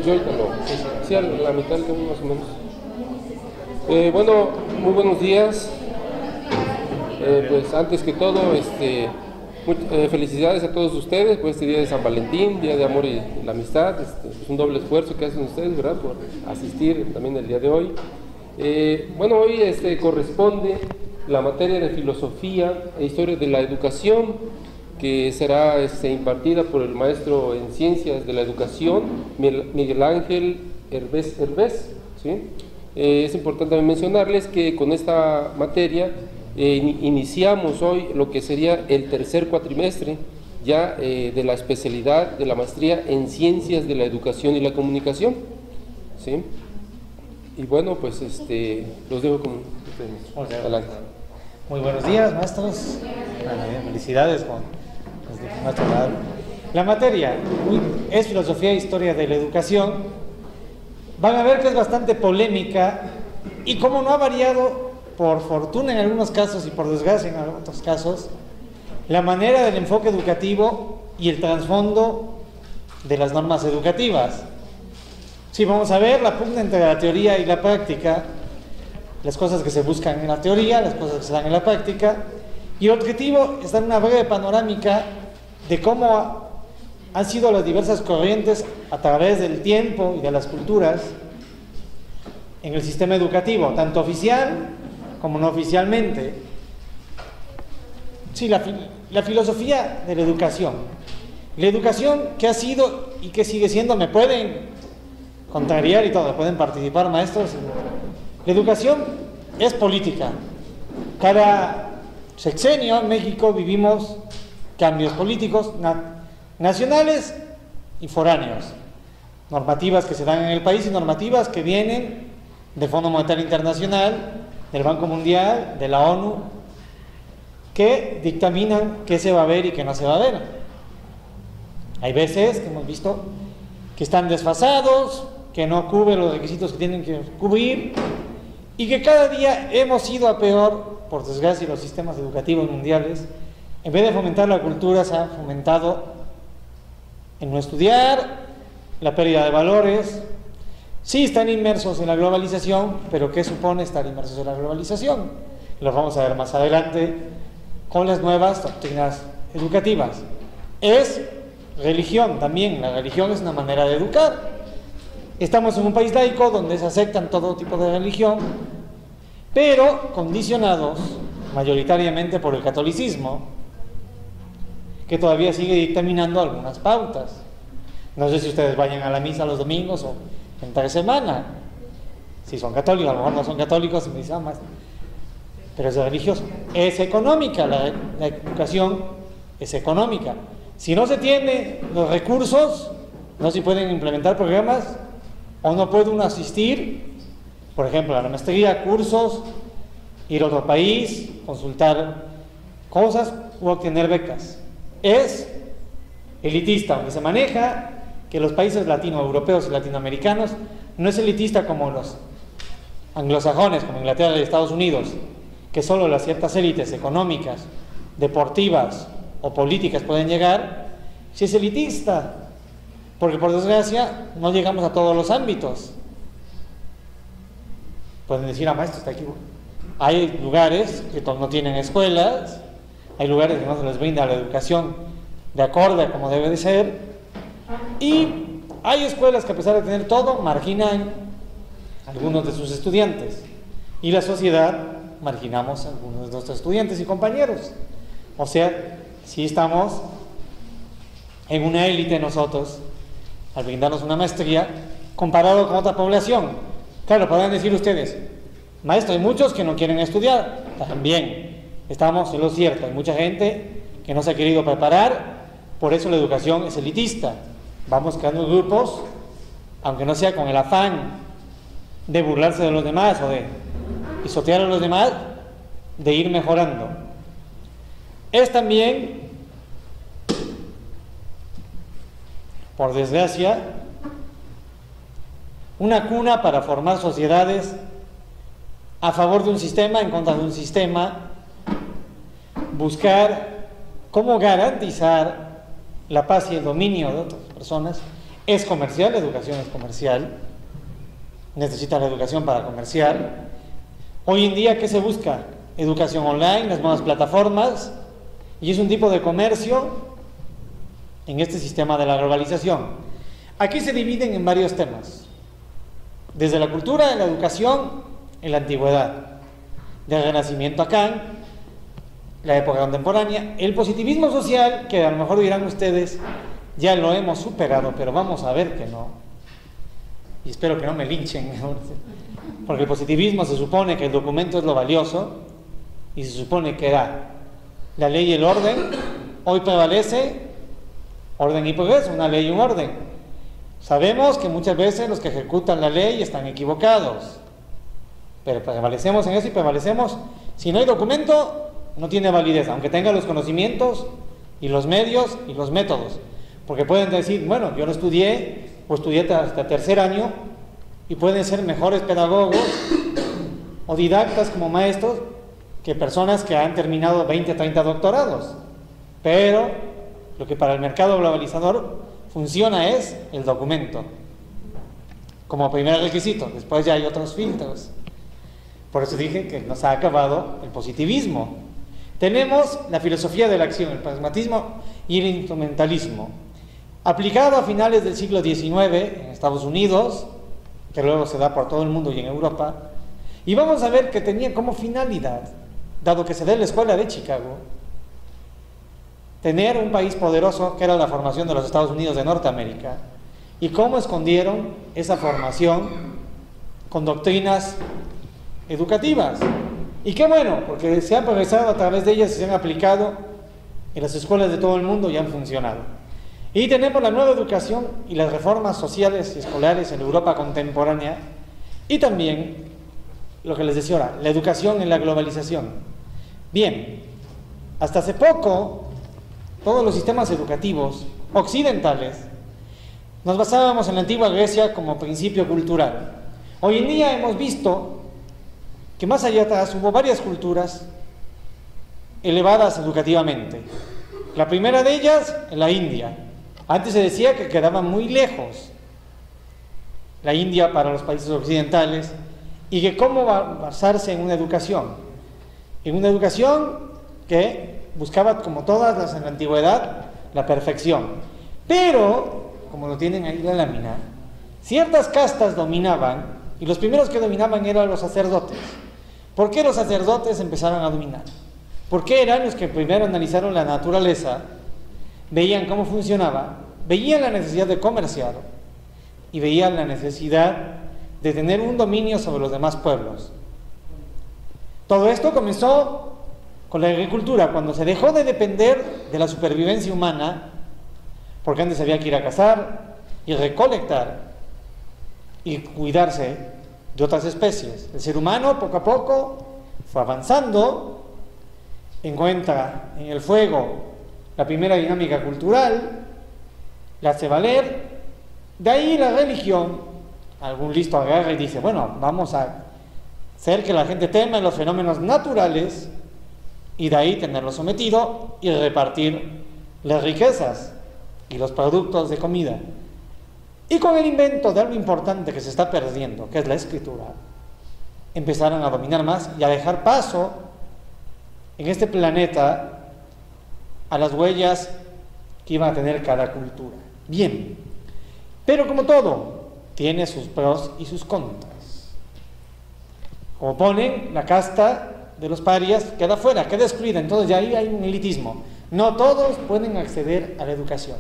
Yo ahorita no. Sí, a la mitad más o menos. Bueno, muy buenos días. Pues antes que todo, felicidades a todos ustedes por este día de San Valentín, día de amor y la amistad. Es un doble esfuerzo que hacen ustedes, ¿verdad?, por asistir también el día de hoy. Bueno, hoy corresponde la materia de filosofía e historia de la educación, que será impartida por el maestro en Ciencias de la Educación, Miguel Ángel Hervés, ¿sí? Es importante mencionarles que con esta materia iniciamos hoy lo que sería el tercer cuatrimestre ya de la especialidad de la maestría en Ciencias de la Educación y la Comunicación, ¿sí? Y bueno, pues los dejo con ustedes. Adelante. Muy buenos días, maestros. Felicidades con nuestro lado. La materia es Filosofía e Historia de la Educación. Van a ver que es bastante polémica y como no ha variado, por fortuna en algunos casos y por desgracia en otros casos, la manera del enfoque educativo y el trasfondo de las normas educativas. Sí, vamos a ver la pugna entre la teoría y la práctica, las cosas que se buscan en la teoría, las cosas que se dan en la práctica, y el objetivo es dar una breve panorámica de cómo han sido las diversas corrientes a través del tiempo y de las culturas en el sistema educativo, tanto oficial como no oficialmente. Sí, la filosofía de la educación. La educación que ha sido y que sigue siendo, me pueden contrariar y todo, pueden participar maestros. La educación es política. Cada sexenio en México vivimos cambios políticos nacionales y foráneos, normativas que se dan en el país y normativas que vienen del Fondo Monetario Internacional, del Banco Mundial, de la ONU, que dictaminan qué se va a ver y qué no se va a ver. Hay veces que hemos visto que están desfasados, que no cubren los requisitos que tienen que cubrir y que cada día hemos ido a peor, por desgracia, los sistemas educativos mundiales. En vez de fomentar la cultura, se ha fomentado en no estudiar, la pérdida de valores. Sí, están inmersos en la globalización, pero ¿qué supone estar inmersos en la globalización? Lo vamos a ver más adelante con las nuevas doctrinas educativas. Es religión también, la religión es una manera de educar. Estamos en un país laico donde se aceptan todo tipo de religión, pero condicionados mayoritariamente por el catolicismo, que todavía sigue dictaminando algunas pautas. No sé si ustedes vayan a la misa los domingos o entre semana. Si son católicos, a lo mejor no son católicos, y me dicen, más. Pero es religioso. Es económica, la educación es económica. Si no se tienen los recursos, no se pueden implementar programas o no puede uno asistir, por ejemplo, a la maestría, cursos, ir a otro país, consultar cosas u obtener becas. Es elitista, donde se maneja que los países latinoeuropeos y latinoamericanos no es elitista como los anglosajones, como Inglaterra y Estados Unidos, que solo las ciertas élites económicas, deportivas o políticas pueden llegar. Si es elitista, porque por desgracia no llegamos a todos los ámbitos. Pueden decir, maestro, está equivocado. Hay lugares que no tienen escuelas, hay lugares que no se les brinda la educación de acorde a como debe de ser, y hay escuelas que a pesar de tener todo, marginan a algunos de sus estudiantes, y la sociedad marginamos a algunos de nuestros estudiantes y compañeros. O sea, si estamos en una élite nosotros, al brindarnos una maestría, comparado con otra población. Claro, podrán decir ustedes, maestro, hay muchos que no quieren estudiar. También estamos en lo cierto, hay mucha gente que no se ha querido preparar, por eso la educación es elitista. Vamos creando grupos, aunque no sea con el afán de burlarse de los demás o de pisotear a los demás, de ir mejorando. Es también por desgracia, una cuna para formar sociedades a favor de un sistema, en contra de un sistema, buscar cómo garantizar la paz y el dominio de otras personas. Es comercial, la educación es comercial, necesita la educación para comerciar. Hoy en día, ¿qué se busca? Educación online, las nuevas plataformas, y es un tipo de comercio en este sistema de la globalización. Aquí se dividen en varios temas, desde la cultura, en la educación, en la antigüedad, del Renacimiento a Kant, la época contemporánea, el positivismo social, que a lo mejor dirán ustedes, ya lo hemos superado, pero vamos a ver que no, y espero que no me linchen, porque el positivismo se supone que el documento es lo valioso, y se supone que era la ley y el orden. Hoy prevalece orden y progreso, una ley y un orden. Sabemos que muchas veces los que ejecutan la ley están equivocados, pero prevalecemos en eso y prevalecemos. Si no hay documento, no tiene validez, aunque tenga los conocimientos y los medios y los métodos, porque pueden decir, bueno, yo no estudié o estudié hasta tercer año, y pueden ser mejores pedagogos o didactas como maestros que personas que han terminado 20, 30 doctorados, pero lo que para el mercado globalizador funciona es el documento como primer requisito. Después ya hay otros filtros. Por eso dije que nos ha acabado el positivismo. Tenemos la filosofía de la acción, el pragmatismo y el instrumentalismo, aplicado a finales del siglo XIX en Estados Unidos, que luego se da por todo el mundo y en Europa. Y vamos a ver que tenía como finalidad, dado que se da en la escuela de Chicago, tener un país poderoso, que era la formación de los Estados Unidos de Norteamérica, y cómo escondieron esa formación con doctrinas educativas. Y qué bueno, porque se ha progresado a través de ellas y se han aplicado en las escuelas de todo el mundo y han funcionado. Y tenemos la nueva educación y las reformas sociales y escolares en Europa contemporánea, y también lo que les decía ahora, la educación en la globalización. Bien, hasta hace poco todos los sistemas educativos occidentales nos basábamos en la antigua Grecia como principio cultural. Hoy en día hemos visto que más allá atrás hubo varias culturas elevadas educativamente. La primera de ellas, la India. Antes se decía que quedaba muy lejos la India para los países occidentales, y que cómo va a basarse en una educación que buscaba, como todas las en la antigüedad, la perfección. Pero, como lo tienen ahí en la lámina, ciertas castas dominaban, y los primeros que dominaban eran los sacerdotes. ¿Por qué los sacerdotes empezaron a dominar? Porque eran los que primero analizaron la naturaleza, veían cómo funcionaba, veían la necesidad de comerciar y veían la necesidad de tener un dominio sobre los demás pueblos. Todo esto comenzó con la agricultura, cuando se dejó de depender de la supervivencia humana, porque antes había que ir a cazar y recolectar y cuidarse de otras especies. El ser humano poco a poco fue avanzando, encuentra en el fuego la primera dinámica cultural, la hace valer. De ahí la religión, algún listo agarra y dice, bueno, vamos a hacer que la gente teme los fenómenos naturales, y de ahí tenerlo sometido y repartir las riquezas y los productos de comida. Y con el invento de algo importante que se está perdiendo, que es la escritura, empezaron a dominar más y a dejar paso en este planeta a las huellas que iba a tener cada cultura. Bien, pero como todo, tiene sus pros y sus contras. Como ponen, la casta de los parias queda fuera, queda excluida. Entonces ya ahí hay un elitismo. No todos pueden acceder a la educación.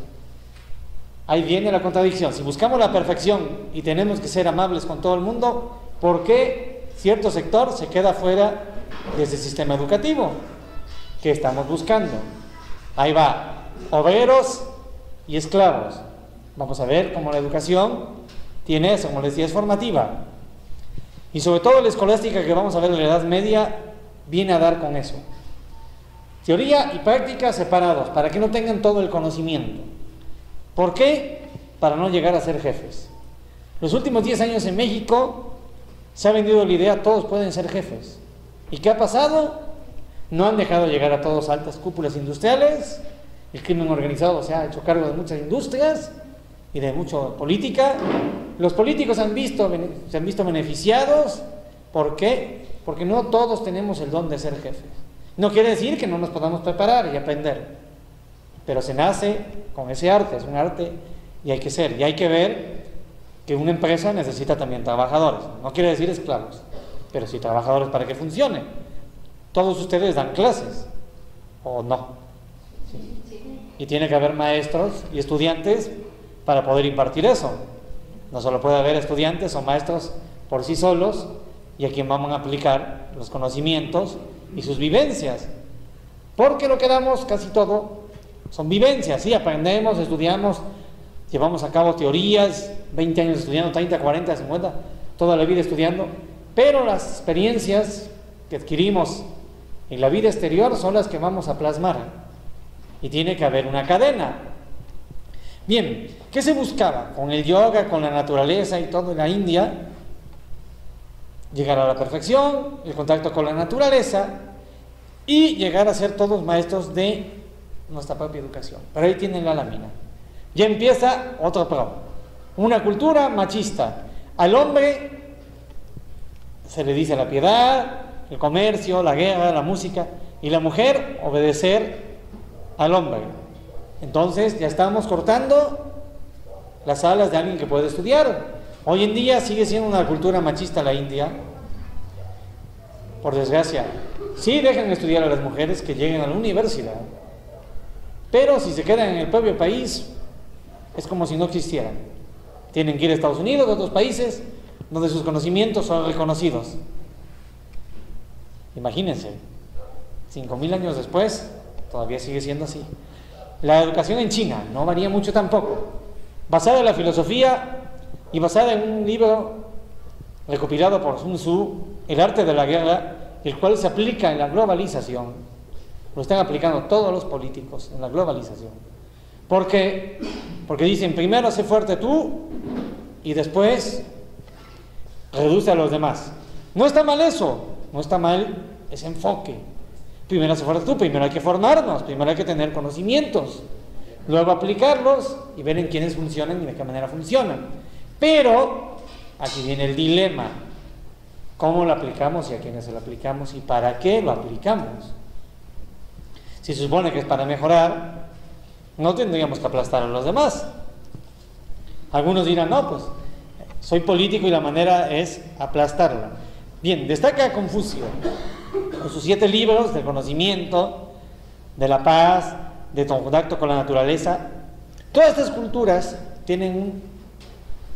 Ahí viene la contradicción. Si buscamos la perfección y tenemos que ser amables con todo el mundo, ¿por qué cierto sector se queda fuera de ese sistema educativo? ¿Qué estamos buscando? Ahí va, obreros y esclavos. Vamos a ver cómo la educación tiene eso, como les decía, es formativa. Y sobre todo la escolástica que vamos a ver en la Edad Media viene a dar con eso. Teoría y práctica separados, para que no tengan todo el conocimiento. ¿Por qué? para no llegar a ser jefes. Los últimos 10 años en México se ha vendido la idea, todos pueden ser jefes. ¿Y qué ha pasado? No han dejado llegar a todos altas cúpulas industriales, el crimen organizado se ha hecho cargo de muchas industrias y de mucha política. Los políticos se han visto beneficiados. ¿Por qué? Porque no todos tenemos el don de ser jefes. No quiere decir que no nos podamos preparar y aprender, pero se nace con ese arte, es un arte y hay que ser, y hay que ver que una empresa necesita también trabajadores, no quiere decir esclavos, pero sí trabajadores para que funcione. Todos ustedes dan clases, ¿o no? ¿Sí? Y tiene que haber maestros y estudiantes para poder impartir eso. No solo puede haber estudiantes o maestros por sí solos y a quien vamos a aplicar los conocimientos y sus vivencias, porque lo que damos casi todo son vivencias. Sí, aprendemos, estudiamos, llevamos a cabo teorías, 20 años estudiando, 30, 40, 50, toda la vida estudiando, pero las experiencias que adquirimos en la vida exterior son las que vamos a plasmar, y tiene que haber una cadena. Bien, ¿qué se buscaba con el yoga, con la naturaleza y todo en la India? Llegar a la perfección, el contacto con la naturaleza y llegar a ser todos maestros de nuestra propia educación. Pero ahí tienen la lámina. Ya empieza otro problema. Una cultura machista. Al hombre se le dice la piedad, el comercio, la guerra, la música, y la mujer obedecer al hombre. Entonces ya estamos cortando las alas de alguien que puede estudiar. Hoy en día sigue siendo una cultura machista la India, por desgracia. Sí dejan estudiar a las mujeres que lleguen a la universidad, pero si se quedan en el propio país es como si no existieran. Tienen que ir a Estados Unidos, a otros países donde sus conocimientos son reconocidos. Imagínense, 5.000 años después todavía sigue siendo así. La educación en China no varía mucho tampoco, basada en la filosofía y basada en un libro recopilado por Sun Tzu, El arte de la guerra, el cual se aplica en la globalización. Lo están aplicando todos los políticos en la globalización. ¿Por qué? Porque dicen, primero sé fuerte tú y después reduce a los demás. No está mal eso, no está mal ese enfoque. Primero sé fuerte tú, primero hay que formarnos, primero hay que tener conocimientos, luego aplicarlos y ver en quiénes funcionan y de qué manera funcionan. Pero aquí viene el dilema: ¿cómo lo aplicamos y a quiénes se lo aplicamos y para qué lo aplicamos? Si se supone que es para mejorar, no tendríamos que aplastar a los demás. Algunos dirán, no, pues soy político y la manera es aplastarla. Bien, destaca Confucio con sus 7 libros del conocimiento, de la paz, de contacto con la naturaleza. Todas estas culturas tienen un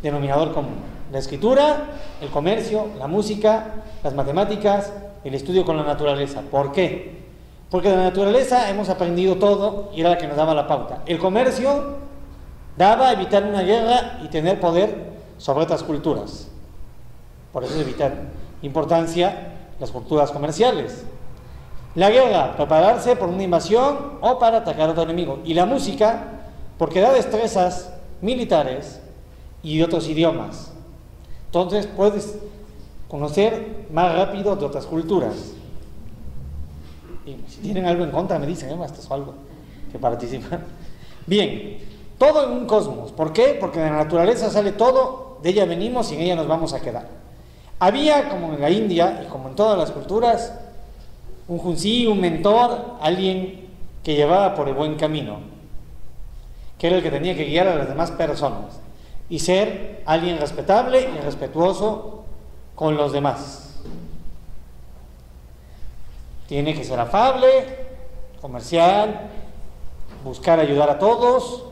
denominador común: la escritura, el comercio, la música, las matemáticas, el estudio con la naturaleza. ¿Por qué? Porque de la naturaleza hemos aprendido todo y era la que nos daba la pauta. El comercio daba a evitar una guerra y tener poder sobre otras culturas. Por eso es evitar importancia las culturas comerciales. La guerra, prepararse por una invasión o para atacar a otro enemigo. Y la música, porque da destrezas militares y de otros idiomas. Entonces puedes conocer más rápido de otras culturas. Y si tienen algo en contra me dicen, esto es algo que participan. Bien, todo en un cosmos. ¿Por qué? Porque de la naturaleza sale todo, de ella venimos y en ella nos vamos a quedar. Había, como en la India y como en todas las culturas, un junsí, un mentor, alguien que llevaba por el buen camino, que era el que tenía que guiar a las demás personas y ser alguien respetable y respetuoso con los demás. Tiene que ser afable, comercial, buscar ayudar a todos,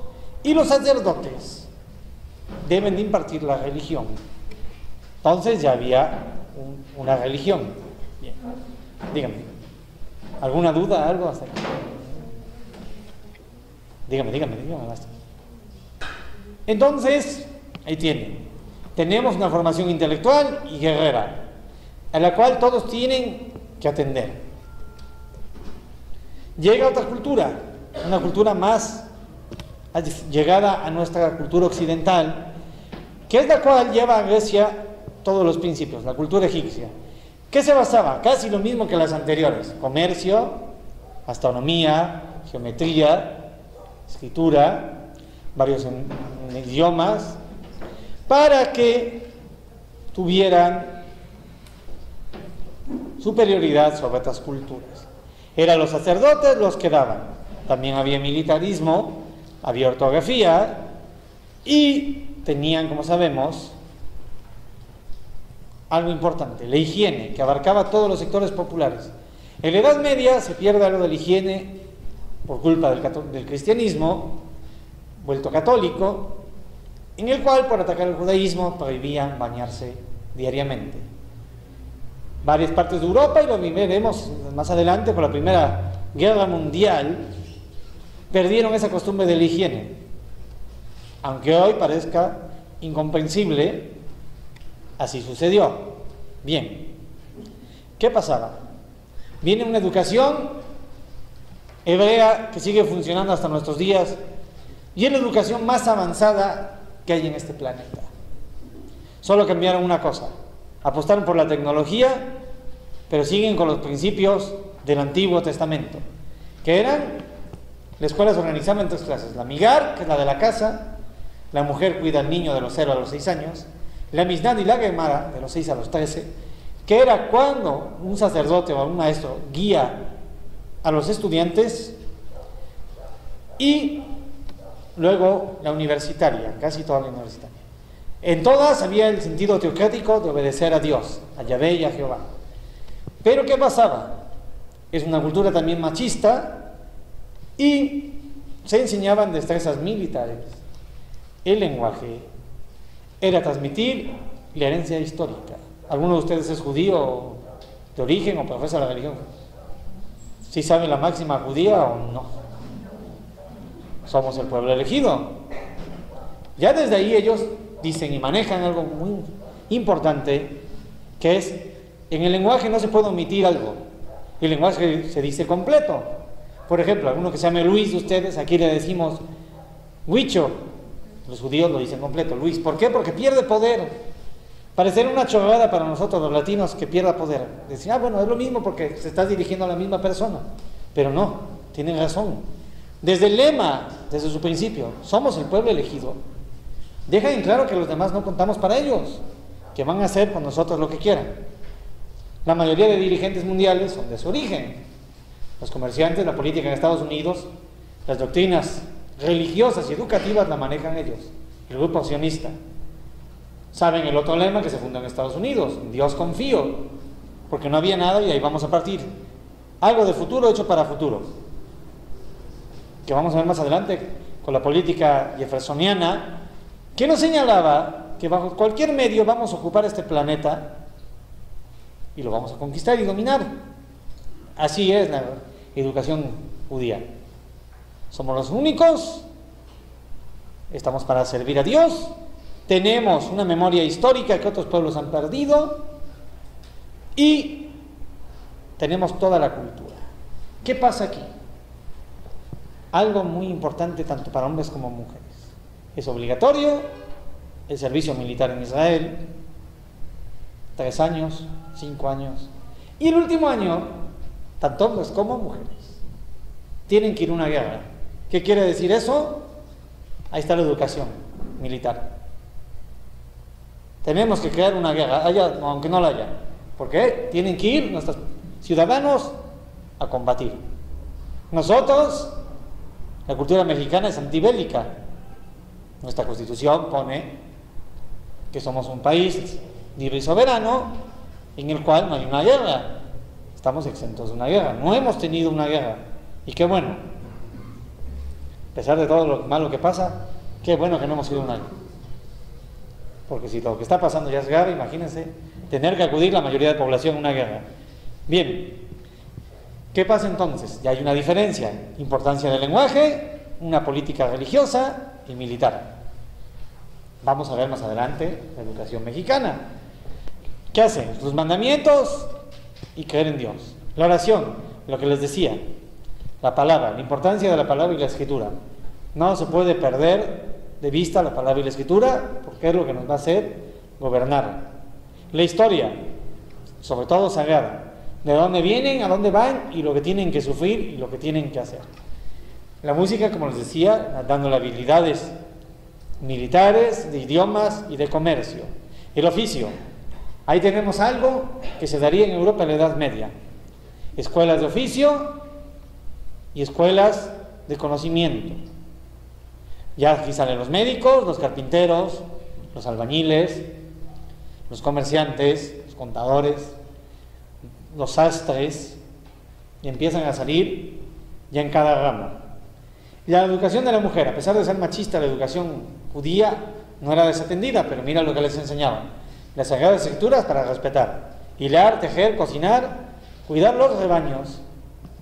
y los sacerdotes deben de impartir la religión. Entonces ya había una religión. Bien. Dígame, ¿alguna duda, algo hasta aquí? Dígame. Entonces, ahí tienen. Tenemos una formación intelectual y guerrera, a la cual todos tienen que atender. Llega otra cultura, una cultura más llegada a nuestra cultura occidental, que es la cual lleva a Grecia todos los principios, la cultura egipcia. ¿Qué se basaba? Casi lo mismo que las anteriores: comercio, astronomía, geometría, escritura, varios idiomas, para que tuvieran superioridad sobre otras culturas. Eran los sacerdotes los que daban. También había militarismo, había ortografía y tenían, como sabemos, algo importante: la higiene, que abarcaba todos los sectores populares. En la Edad Media se pierde algo de la higiene por culpa del cristianismo, vuelto católico, en el cual, por atacar el judaísmo, prohibían bañarse diariamente. Varias partes de Europa, y lo veremos más adelante con la Primera Guerra Mundial, perdieron esa costumbre de la higiene. Aunque hoy parezca incomprensible, así sucedió. Bien, ¿qué pasaba? Viene una educación hebrea que sigue funcionando hasta nuestros días, y es la educación más avanzada que hay en este planeta. Solo cambiaron una cosa: apostaron por la tecnología, pero siguen con los principios del Antiguo Testamento, que eran: la escuela se organizaba en 3 clases: la migar, que es la de la casa, la mujer cuida al niño de los 0 a los 6 años, la Mishnah y la Gemara de los 6 a los 13, que era cuando un sacerdote o un maestro guía a los estudiantes, y luego la universitaria, casi toda la universitaria. En todas había el sentido teocrático de obedecer a Dios, a Yahvé y a Jehová. Pero ¿qué pasaba? Es una cultura también machista, y se enseñaban destrezas militares. El lenguaje era transmitir la herencia histórica. ¿Alguno de ustedes es judío de origen o profesa la religión? ¿Sí saben la máxima judía o no? Somos el pueblo elegido. Ya desde ahí ellos dicen y manejan algo muy importante, que es: en el lenguaje no se puede omitir algo. El lenguaje se dice completo. Por ejemplo, alguno que se llame Luis de ustedes, aquí le decimos Huicho. Los judíos lo dicen completo, Luis. ¿Por qué? Porque pierde poder. Parecer una chorrada para nosotros los latinos que pierda poder. Decir, bueno, es lo mismo porque se está dirigiendo a la misma persona. Pero no, tienen razón. Desde el lema, desde su principio, somos el pueblo elegido, deja en claro que los demás no contamos para ellos, que van a hacer con nosotros lo que quieran. La mayoría de dirigentes mundiales son de su origen. Los comerciantes, la política en Estados Unidos, las doctrinas religiosas y educativas la manejan ellos, el grupo sionista. Saben el otro lema que se fundó en Estados Unidos: en Dios confío, porque no había nada y ahí vamos a partir. Algo de futuro hecho para futuro, que vamos a ver más adelante con la política jeffersoniana, que nos señalaba que bajo cualquier medio vamos a ocupar este planeta y lo vamos a conquistar y dominar. Así es la educación judía. Somos los únicos, estamos para servir a Dios, tenemos una memoria histórica que otros pueblos han perdido y tenemos toda la cultura. ¿Qué pasa aquí? Algo muy importante tanto para hombres como mujeres. Es obligatorio el servicio militar en Israel, 3 años, 5 años, y el último año, tanto hombres como mujeres tienen que ir a una guerra. ¿Qué quiere decir eso? Ahí está la educación militar. Tenemos que crear una guerra, haya, aunque no la haya. ¿Por qué? Tienen que ir nuestros ciudadanos a combatir. Nosotros, la cultura mexicana es antibélica. Nuestra Constitución pone que somos un país libre y soberano en el cual no hay una guerra. Estamos exentos de una guerra. No hemos tenido una guerra. Y qué bueno. A pesar de todo lo malo que pasa, qué bueno que no hemos ido a una guerra. Porque si lo que está pasando ya es grave, imagínense tener que acudir la mayoría de la población a una guerra. Bien, ¿qué pasa entonces? Ya hay una diferencia: importancia del lenguaje, una política religiosa y militar. Vamos a ver más adelante la educación mexicana. ¿Qué hacen? Los mandamientos y creer en Dios. La oración, lo que les decía, la palabra, la importancia de la palabra y la escritura. No se puede perder de vista la palabra y la escritura, porque es lo que nos va a hacer gobernar. La historia, sobre todo sagrada, de dónde vienen, a dónde van y lo que tienen que sufrir y lo que tienen que hacer. La música, como les decía, dándole habilidades militares, de idiomas y de comercio. El oficio, ahí tenemos algo que se daría en Europa en la Edad Media: escuelas de oficio y escuelas de conocimiento. Ya aquí salen los médicos, los carpinteros, los albañiles, los comerciantes, los contadores, los sastres, y empiezan a salir ya en cada rama. Y la educación de la mujer, a pesar de ser machista, la educación judía no era desatendida, pero mira lo que les enseñaban: las sagradas escrituras para respetar, hilar, tejer, cocinar, cuidar los rebaños,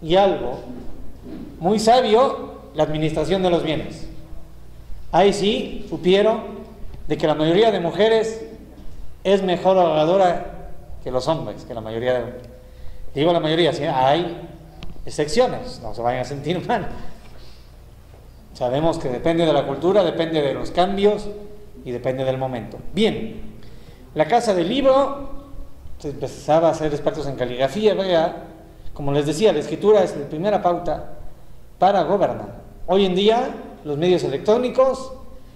y algo muy sabio, la administración de los bienes. Ahí sí supieron de que la mayoría de mujeres es mejor ahorradora que los hombres, que la mayoría de... Digo la mayoría, ¿sí? Hay excepciones, no se vayan a sentir mal. Sabemos que depende de la cultura, depende de los cambios y depende del momento. Bien, la casa del libro, se empezaba a ser expertos en caligrafía, ¿verdad? Como les decía, la escritura es la primera pauta para gobernar. Hoy en día, los medios electrónicos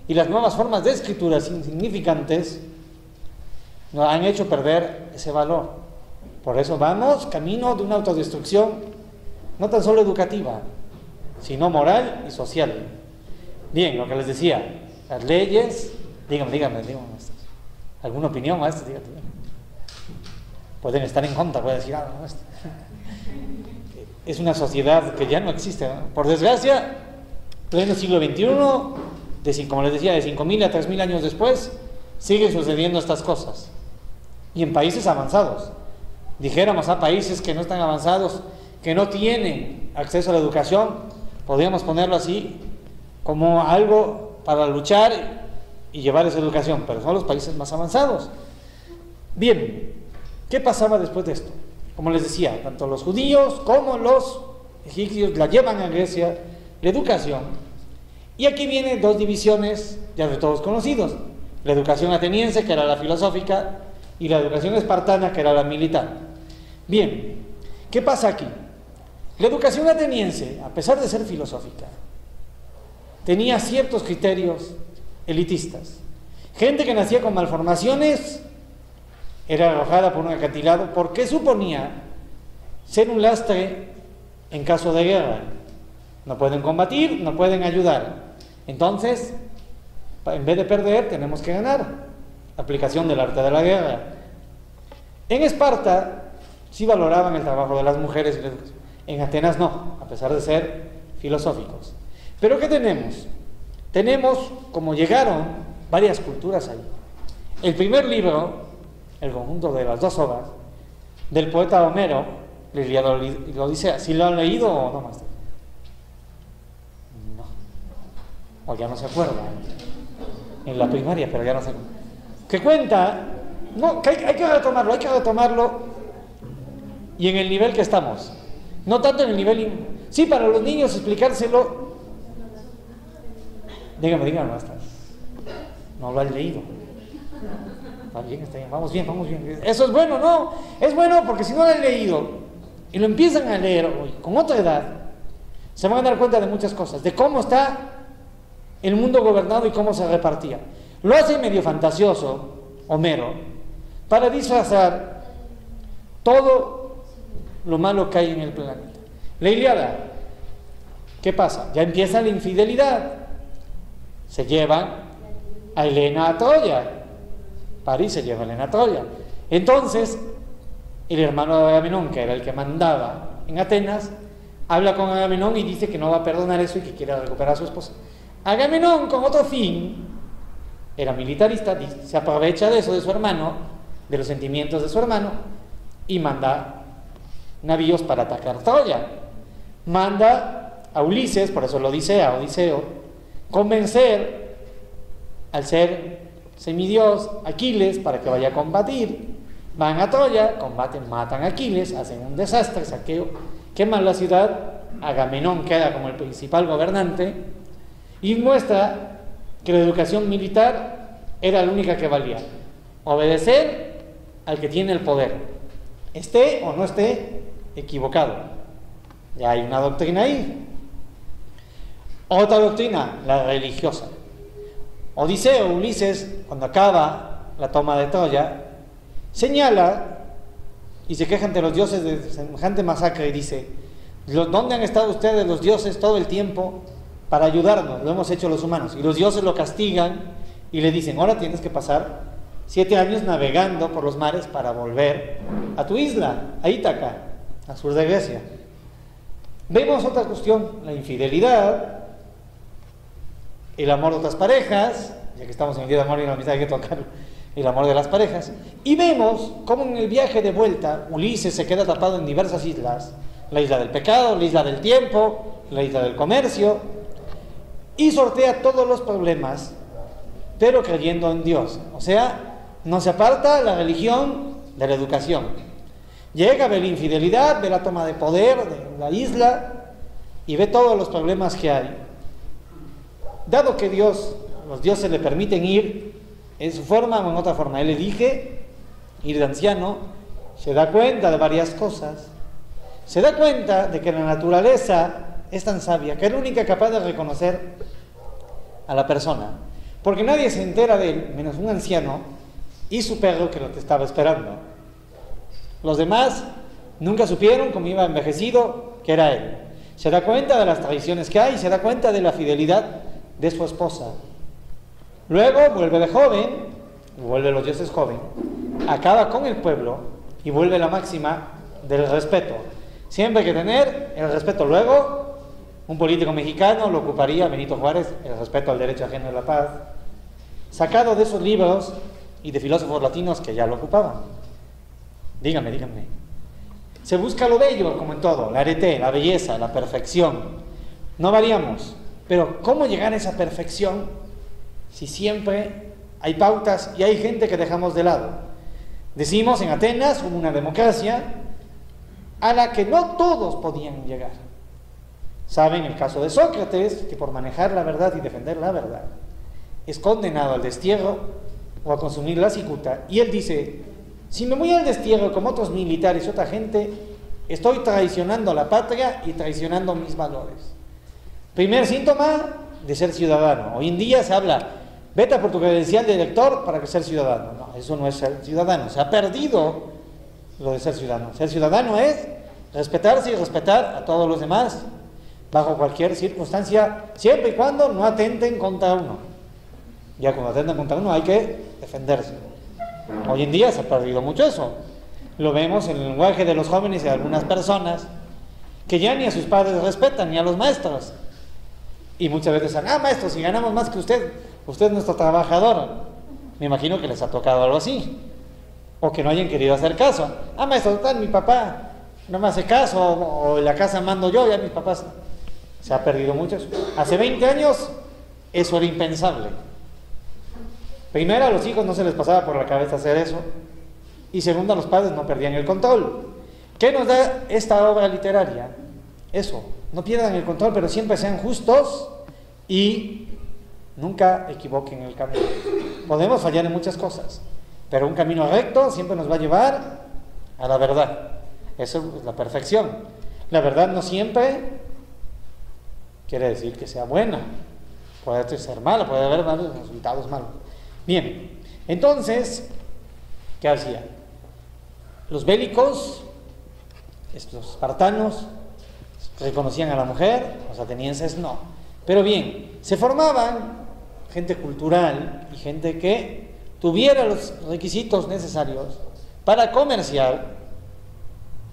y las nuevas formas de escritura insignificantes nos han hecho perder ese valor. Por eso vamos camino de una autodestrucción, no tan solo educativa, sino moral y social. Bien, lo que les decía, las leyes, díganme, ¿alguna opinión, maestro? Dígame. Pueden estar en contra, pueden decir algo, maestro. Es una sociedad que ya no existe, ¿no? Por desgracia, pleno siglo XXI, como les decía, de 5.000 a 3.000 años después, siguen sucediendo estas cosas. Y en países avanzados. Dijéramos a países que no están avanzados, que no tienen acceso a la educación, podríamos ponerlo así, como algo para luchar y llevar esa educación, pero son los países más avanzados. Bien, ¿qué pasaba después de esto? Como les decía, tanto los judíos como los egipcios la llevan a Grecia, la educación. Y aquí vienen dos divisiones ya de todos conocidos: la educación ateniense, que era la filosófica, y la educación espartana, que era la militar. Bien, ¿qué pasa aquí? La educación ateniense, a pesar de ser filosófica, tenía ciertos criterios elitistas. Gente que nacía con malformaciones era arrojada por un acantilado porque suponía ser un lastre en caso de guerra. No pueden combatir, no pueden ayudar. Entonces, en vez de perder, tenemos que ganar. Aplicación del arte de la guerra. En Esparta sí valoraban el trabajo de las mujeres y la educación. En Atenas no, a pesar de ser filosóficos. Pero ¿qué tenemos? Tenemos, como llegaron varias culturas ahí. El primer libro, el conjunto de las 2 obras, del poeta Homero, la Ilíada y la Odisea. ¿Sí lo han leído o no, maestro? No. O ya no se acuerda. En la primaria, pero ya no se acuerda. Que cuenta, no, que hay que retomarlo, y en el nivel que estamos. No tanto en el nivel... Sí, para los niños explicárselo. Dígame, maestra. No lo han leído. Está bien, vamos bien. Eso es bueno, ¿no? Es bueno porque si no lo han leído y lo empiezan a leer hoy, con otra edad, se van a dar cuenta de muchas cosas, de cómo está el mundo gobernado y cómo se repartía. Lo hace medio fantasioso Homero para disfrazar todo lo malo que hay en el planeta. La Ilíada, ¿qué pasa? Ya empieza la infidelidad. Se llevan a Helena a Troya. París se lleva a Helena a Troya. Entonces, el hermano de Agamenón, que era el que mandaba en Atenas, habla con Agamenón y dice que no va a perdonar eso y que quiere recuperar a su esposa. Agamenón, con otro fin, era militarista, se aprovecha de eso, de su hermano, de los sentimientos de su hermano, y manda navíos para atacar Troya. Manda a Ulises, por eso lo dice a Odiseo, convencer al ser semidios Aquiles para que vaya a combatir. Van a Troya, combaten, matan a Aquiles, hacen un desastre, saqueo, queman la ciudad. Agamenón queda como el principal gobernante y muestra que la educación militar era la única que valía. Obedecer al que tiene el poder, esté o no esté equivocado. Ya hay una doctrina ahí. Otra doctrina, la religiosa. Odiseo, Ulises, cuando acaba la toma de Troya, señala y se queja ante los dioses de semejante masacre y dice: ¿dónde han estado ustedes los dioses todo el tiempo para ayudarnos? Lo hemos hecho los humanos. Y los dioses lo castigan y le dicen: ahora tienes que pasar 7 años navegando por los mares para volver a tu isla, a Ítaca, al sur de Grecia. Vemos otra cuestión, la infidelidad, el amor de otras parejas, ya que estamos en el día de amor y la amistad hay que tocar el amor de las parejas, y vemos cómo en el viaje de vuelta Ulises se queda atrapado en diversas islas: la isla del pecado, la isla del tiempo, la isla del comercio, y sortea todos los problemas, pero creyendo en Dios. O sea, no se aparta la religión de la educación. Llega, ve la infidelidad, ve la toma de poder de la isla y ve todos los problemas que hay. Dado que los dioses le permiten ir en su forma o en otra forma, él elige ir de anciano, se da cuenta de varias cosas, se da cuenta de que la naturaleza es tan sabia que es la única capaz de reconocer a la persona, porque nadie se entera de él, menos un anciano y su perro que lo te estaba esperando. Los demás nunca supieron cómo iba envejecido, que era él. Se da cuenta de las tradiciones que hay, se da cuenta de la fidelidad de su esposa. Luego vuelve de joven, vuelve los dioses joven, acaba con el pueblo y vuelve la máxima del respeto. Siempre hay que tener el respeto. Luego, un político mexicano lo ocuparía, Benito Juárez, el respeto al derecho ajeno a la paz, sacado de esos libros y de filósofos latinos que ya lo ocupaban. Díganme. Se busca lo bello, como en todo, la arete, la belleza, la perfección. No variamos. Pero ¿cómo llegar a esa perfección si siempre hay pautas y hay gente que dejamos de lado? Decimos, en Atenas hubo una democracia a la que no todos podían llegar. Saben el caso de Sócrates, que por manejar la verdad y defender la verdad es condenado al destierro o a consumir la cicuta, y él dice: si me voy al destierro como otros militares y otra gente, estoy traicionando a la patria y traicionando mis valores. Primer síntoma de ser ciudadano. Hoy en día se habla: vete por tu credencial de elector para ser ciudadano. No, eso no es ser ciudadano. Se ha perdido lo de ser ciudadano. Ser ciudadano es respetarse y respetar a todos los demás bajo cualquier circunstancia, siempre y cuando no atenten contra uno. Ya cuando atentan contra uno hay que defenderse. Hoy en día se ha perdido mucho eso. Lo vemos en el lenguaje de los jóvenes y de algunas personas que ya ni a sus padres respetan, ni a los maestros. Y muchas veces dicen: maestro, si ganamos más que usted es nuestro trabajador. Me imagino que les ha tocado algo así. O que no hayan querido hacer caso. Maestro, tal, mi papá no me hace caso, o en la casa mando yo, ya mis papás. Se ha perdido mucho eso. Hace 20 años eso era impensable. Primero, a los hijos no se les pasaba por la cabeza hacer eso. Y segundo, a los padres no perdían el control. ¿Qué nos da esta obra literaria? Eso, no pierdan el control, pero siempre sean justos y nunca equivoquen el camino. Podemos fallar en muchas cosas, pero un camino recto siempre nos va a llevar a la verdad. Eso es la perfección. La verdad no siempre quiere decir que sea buena. Puede ser mala, puede haber malos resultados malos. Bien, entonces, ¿qué hacía? Los bélicos, estos espartanos, reconocían a la mujer, los atenienses no. Pero bien, se formaban gente cultural y gente que tuviera los requisitos necesarios para comerciar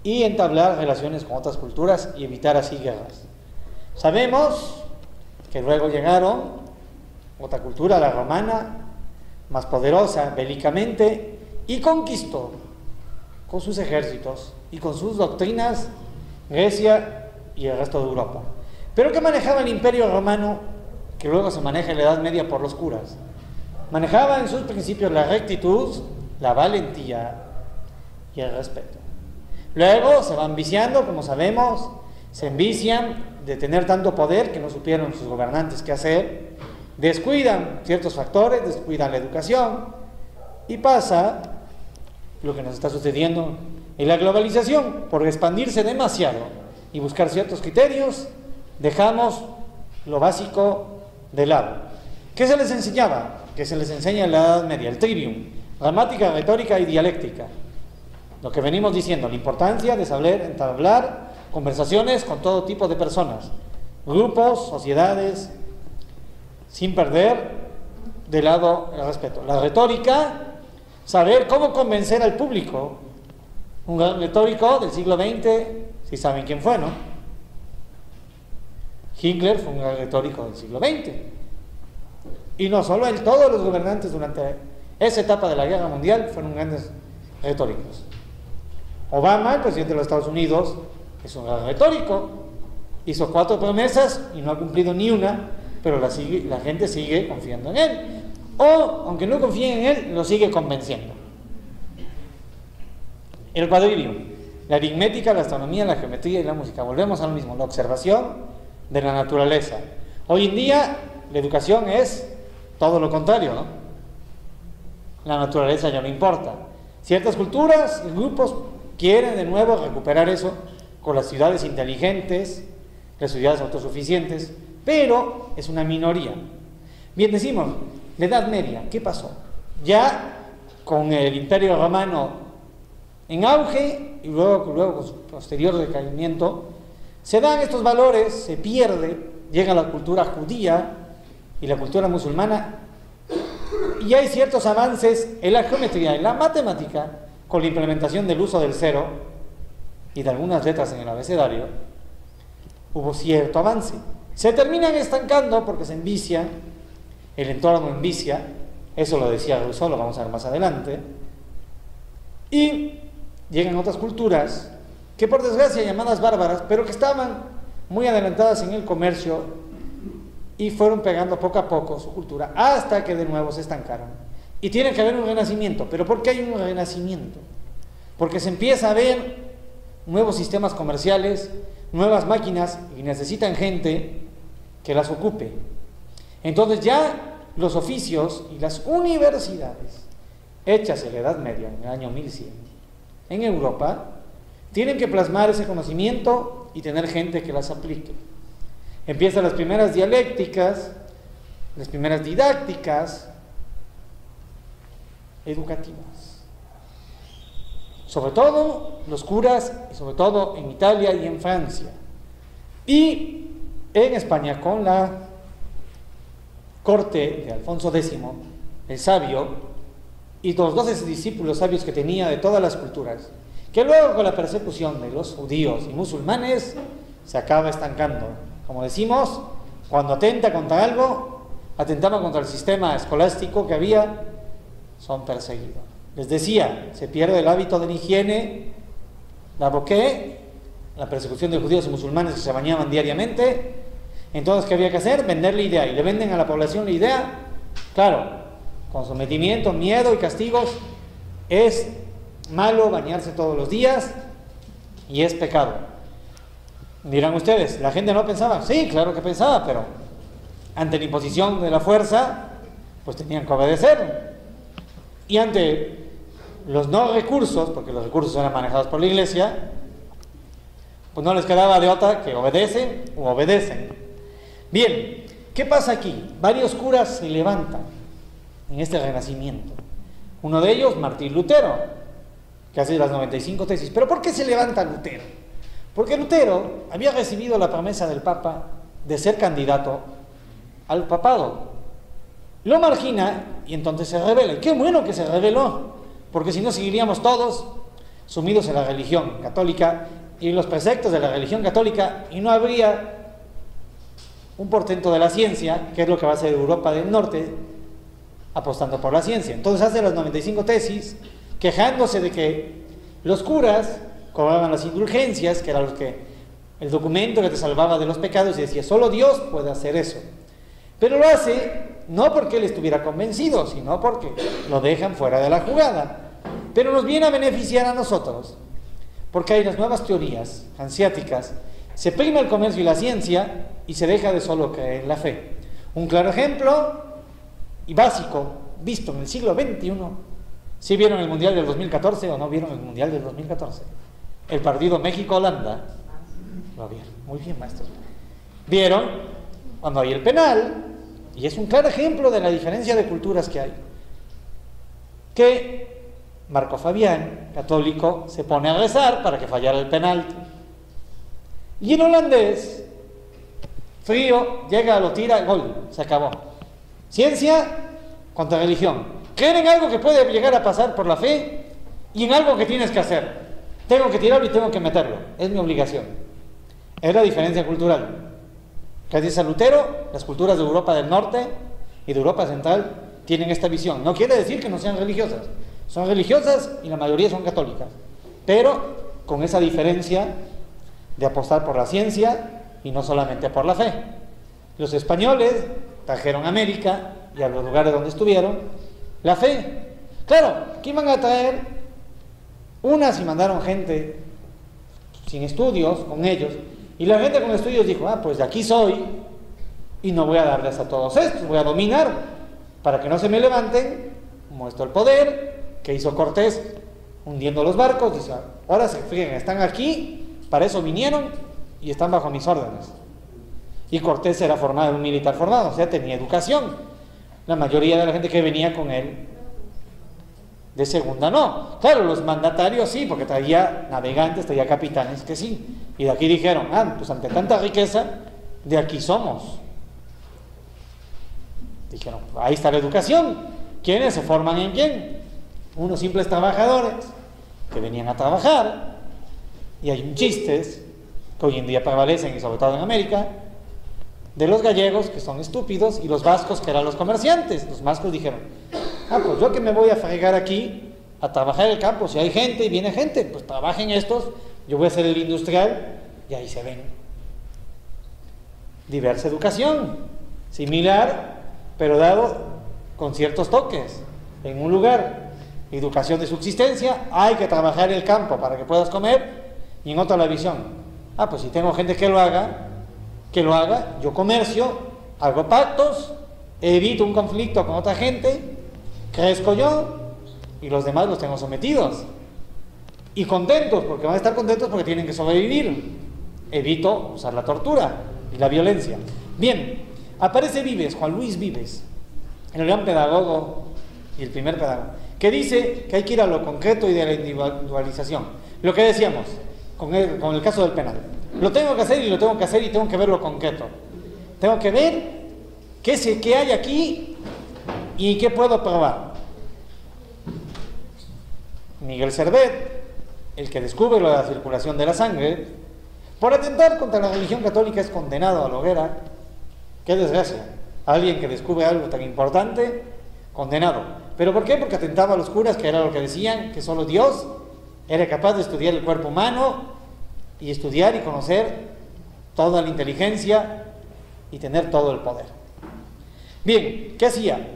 y entablar relaciones con otras culturas y evitar así guerras. Sabemos que luego llegaron otra cultura, la romana, más poderosa bélicamente, y conquistó con sus ejércitos y con sus doctrinas Grecia y el resto de Europa. Pero ¿qué manejaba el Imperio Romano, que luego se maneja en la Edad Media por los curas? Manejaba en sus principios la rectitud, la valentía y el respeto. Luego se van viciando, como sabemos, se envician de tener tanto poder que no supieron sus gobernantes qué hacer, descuidan ciertos factores, descuidan la educación, y pasa lo que nos está sucediendo en la globalización. Por expandirse demasiado y buscar ciertos criterios, dejamos lo básico de lado. ¿Qué se les enseñaba? Que se les enseña en la Edad Media, el trivium, gramática, retórica y dialéctica. Lo que venimos diciendo, la importancia de saber entablar conversaciones con todo tipo de personas, grupos, sociedades, sin perder de lado el respeto. La retórica, saber cómo convencer al público. Un gran retórico del siglo XX, si saben quién fue, ¿no? Hitler fue un gran retórico del siglo XX. Y no solo él, todos los gobernantes durante esa etapa de la Guerra Mundial fueron grandes retóricos. Obama, el presidente de los Estados Unidos, es un gran retórico. Hizo 4 promesas y no ha cumplido ni una, pero la gente sigue confiando en él. O, aunque no confíe en él, lo sigue convenciendo. El cuadrivium, la aritmética, la astronomía, la geometría y la música. Volvemos a lo mismo, la observación de la naturaleza. Hoy en día, la educación es todo lo contrario, ¿no? La naturaleza ya no importa. Ciertas culturas y grupos quieren de nuevo recuperar eso con las ciudades inteligentes, las ciudades autosuficientes, pero es una minoría. Bien, decimos, la Edad Media, ¿qué pasó? Ya con el Imperio Romano en auge y luego con su posterior decaimiento, se dan estos valores, se pierde, llega la cultura judía y la cultura musulmana, y hay ciertos avances en la geometría, en la matemática, con la implementación del uso del cero y de algunas letras en el abecedario. Hubo cierto avance. Se terminan estancando porque se envicia, el entorno envicia, eso lo decía Rousseau, lo vamos a ver más adelante, y llegan otras culturas que por desgracia llamadas bárbaras, pero que estaban muy adelantadas en el comercio y fueron pegando poco a poco su cultura hasta que de nuevo se estancaron. Y tiene que haber un renacimiento. ¿Pero por qué hay un renacimiento? Porque se empieza a ver nuevos sistemas comerciales, nuevas máquinas, y necesitan gente que las ocupe. Entonces ya los oficios y las universidades hechas en la Edad Media, en el año 1100, en Europa, tienen que plasmar ese conocimiento y tener gente que las aplique. Empiezan las primeras dialécticas, las primeras didácticas educativas. Sobre todo los curas, y sobre todo en Italia y en Francia. Y en España con la corte de Alfonso X, el sabio, y los 12 discípulos sabios que tenía de todas las culturas, que luego con la persecución de los judíos y musulmanes se acaba estancando. Como decimos, cuando atenta contra algo, atentaba contra el sistema escolástico que había, son perseguidos. Les decía, se pierde el hábito de la higiene, la boqué, la persecución de judíos y musulmanes que se bañaban diariamente. Entonces, ¿qué había que hacer? Vender la idea. Y le venden a la población la idea, claro, con sometimiento, miedo y castigos. Es malo bañarse todos los días y es pecado. Dirán ustedes, la gente no pensaba. Sí, claro que pensaba, pero ante la imposición de la fuerza, pues tenían que obedecer. Y ante los no recursos, porque los recursos eran manejados por la iglesia, pues no les quedaba de otra que obedecen o obedecen. Bien, ¿qué pasa aquí? Varios curas se levantan en este renacimiento. Uno de ellos, Martín Lutero, que hace las 95 tesis. ¿Pero por qué se levanta Lutero? Porque Lutero había recibido la promesa del Papa de ser candidato al papado. Lo margina y entonces se rebela. Y qué bueno que se rebeló, porque si no seguiríamos todos sumidos en la religión católica y los preceptos de la religión católica, y no habría un portento de la ciencia, que es lo que va a hacer Europa del Norte, apostando por la ciencia. Entonces hace las 95 tesis, quejándose de que los curas cobraban las indulgencias, que era el documento que te salvaba de los pecados, y decía, solo Dios puede hacer eso. Pero lo hace no porque él estuviera convencido, sino porque lo dejan fuera de la jugada. Pero nos viene a beneficiar a nosotros, porque hay las nuevas teorías hanseáticas Se prima el comercio y la ciencia y se deja de solo creer en la fe. Un claro ejemplo y básico, visto en el siglo XXI. ¿Sí vieron el Mundial del 2014 o no vieron el Mundial del 2014? El partido México-Holanda. Lo vieron. Muy bien, maestros. Vieron cuando hay el penal, y es un claro ejemplo de la diferencia de culturas que hay. Que Marco Fabián, católico, se pone a rezar para que fallara el penalti. Y el holandés, frío, llega, lo tira, gol, se acabó. Ciencia contra religión. Creen en algo que puede llegar a pasar por la fe y en algo que tienes que hacer. Tengo que tirarlo y tengo que meterlo. Es mi obligación. Es la diferencia cultural. Gracias a Lutero, las culturas de Europa del Norte y de Europa Central tienen esta visión. No quiere decir que no sean religiosas. Son religiosas y la mayoría son católicas. Pero con esa diferencia de apostar por la ciencia y no solamente por la fe. Los españoles trajeron a América y a los lugares donde estuvieron la fe. Claro, ¿qué iban a traer? Unas y mandaron gente sin estudios con ellos. Y la gente con estudios dijo, pues de aquí soy y no voy a darles a todos estos, voy a dominar para que no se me levanten, muestro el poder que hizo Cortés hundiendo los barcos. Dice, ahora se fijan, están aquí, para eso vinieron y están bajo mis órdenes. Y Cortés era formado, un militar formado, o sea, tenía educación. La mayoría de la gente que venía con él de segunda no. Claro, los mandatarios sí, porque traía navegantes, traía capitanes que sí. Y de aquí dijeron, pues ante tanta riqueza, de aquí somos. Dijeron, ahí está la educación. ¿Quiénes se forman en quién? Unos simples trabajadores que venían a trabajar. Y hay un chistes que hoy en día prevalecen, y sobre todo en América, de los gallegos que son estúpidos y los vascos que eran los comerciantes. Los vascos dijeron, pues yo que me voy a fregar aquí a trabajar el campo, si hay gente y viene gente, pues trabajen estos, yo voy a ser el industrial. Y ahí se ven. Diversa educación, similar, pero dado con ciertos toques. En un lugar, educación de subsistencia, hay que trabajar el campo para que puedas comer, y en otra la visión, pues si tengo gente que lo haga, yo comercio, hago pactos, evito un conflicto con otra gente, crezco yo, y los demás los tengo sometidos. Y contentos, porque van a estar contentos porque tienen que sobrevivir. Evito usar la tortura y la violencia. Bien, aparece Vives, Juan Luis Vives, el gran pedagogo y el primer pedagogo, que dice que hay que ir a lo concreto y de la individualización. Lo que decíamos con el caso del penal. Lo tengo que hacer y lo tengo que hacer y tengo que ver lo concreto. Tengo que ver qué hay aquí y qué puedo probar. Miguel Servet, el que descubre lo de la circulación de la sangre, por atentar contra la religión católica es condenado a la hoguera. ¡Qué desgracia! Alguien que descubre algo tan importante, condenado. ¿Pero por qué? Porque atentaba a los curas, que era lo que decían, que solo Dios era capaz de estudiar el cuerpo humano y estudiar y conocer toda la inteligencia y tener todo el poder. Bien, ¿qué hacía?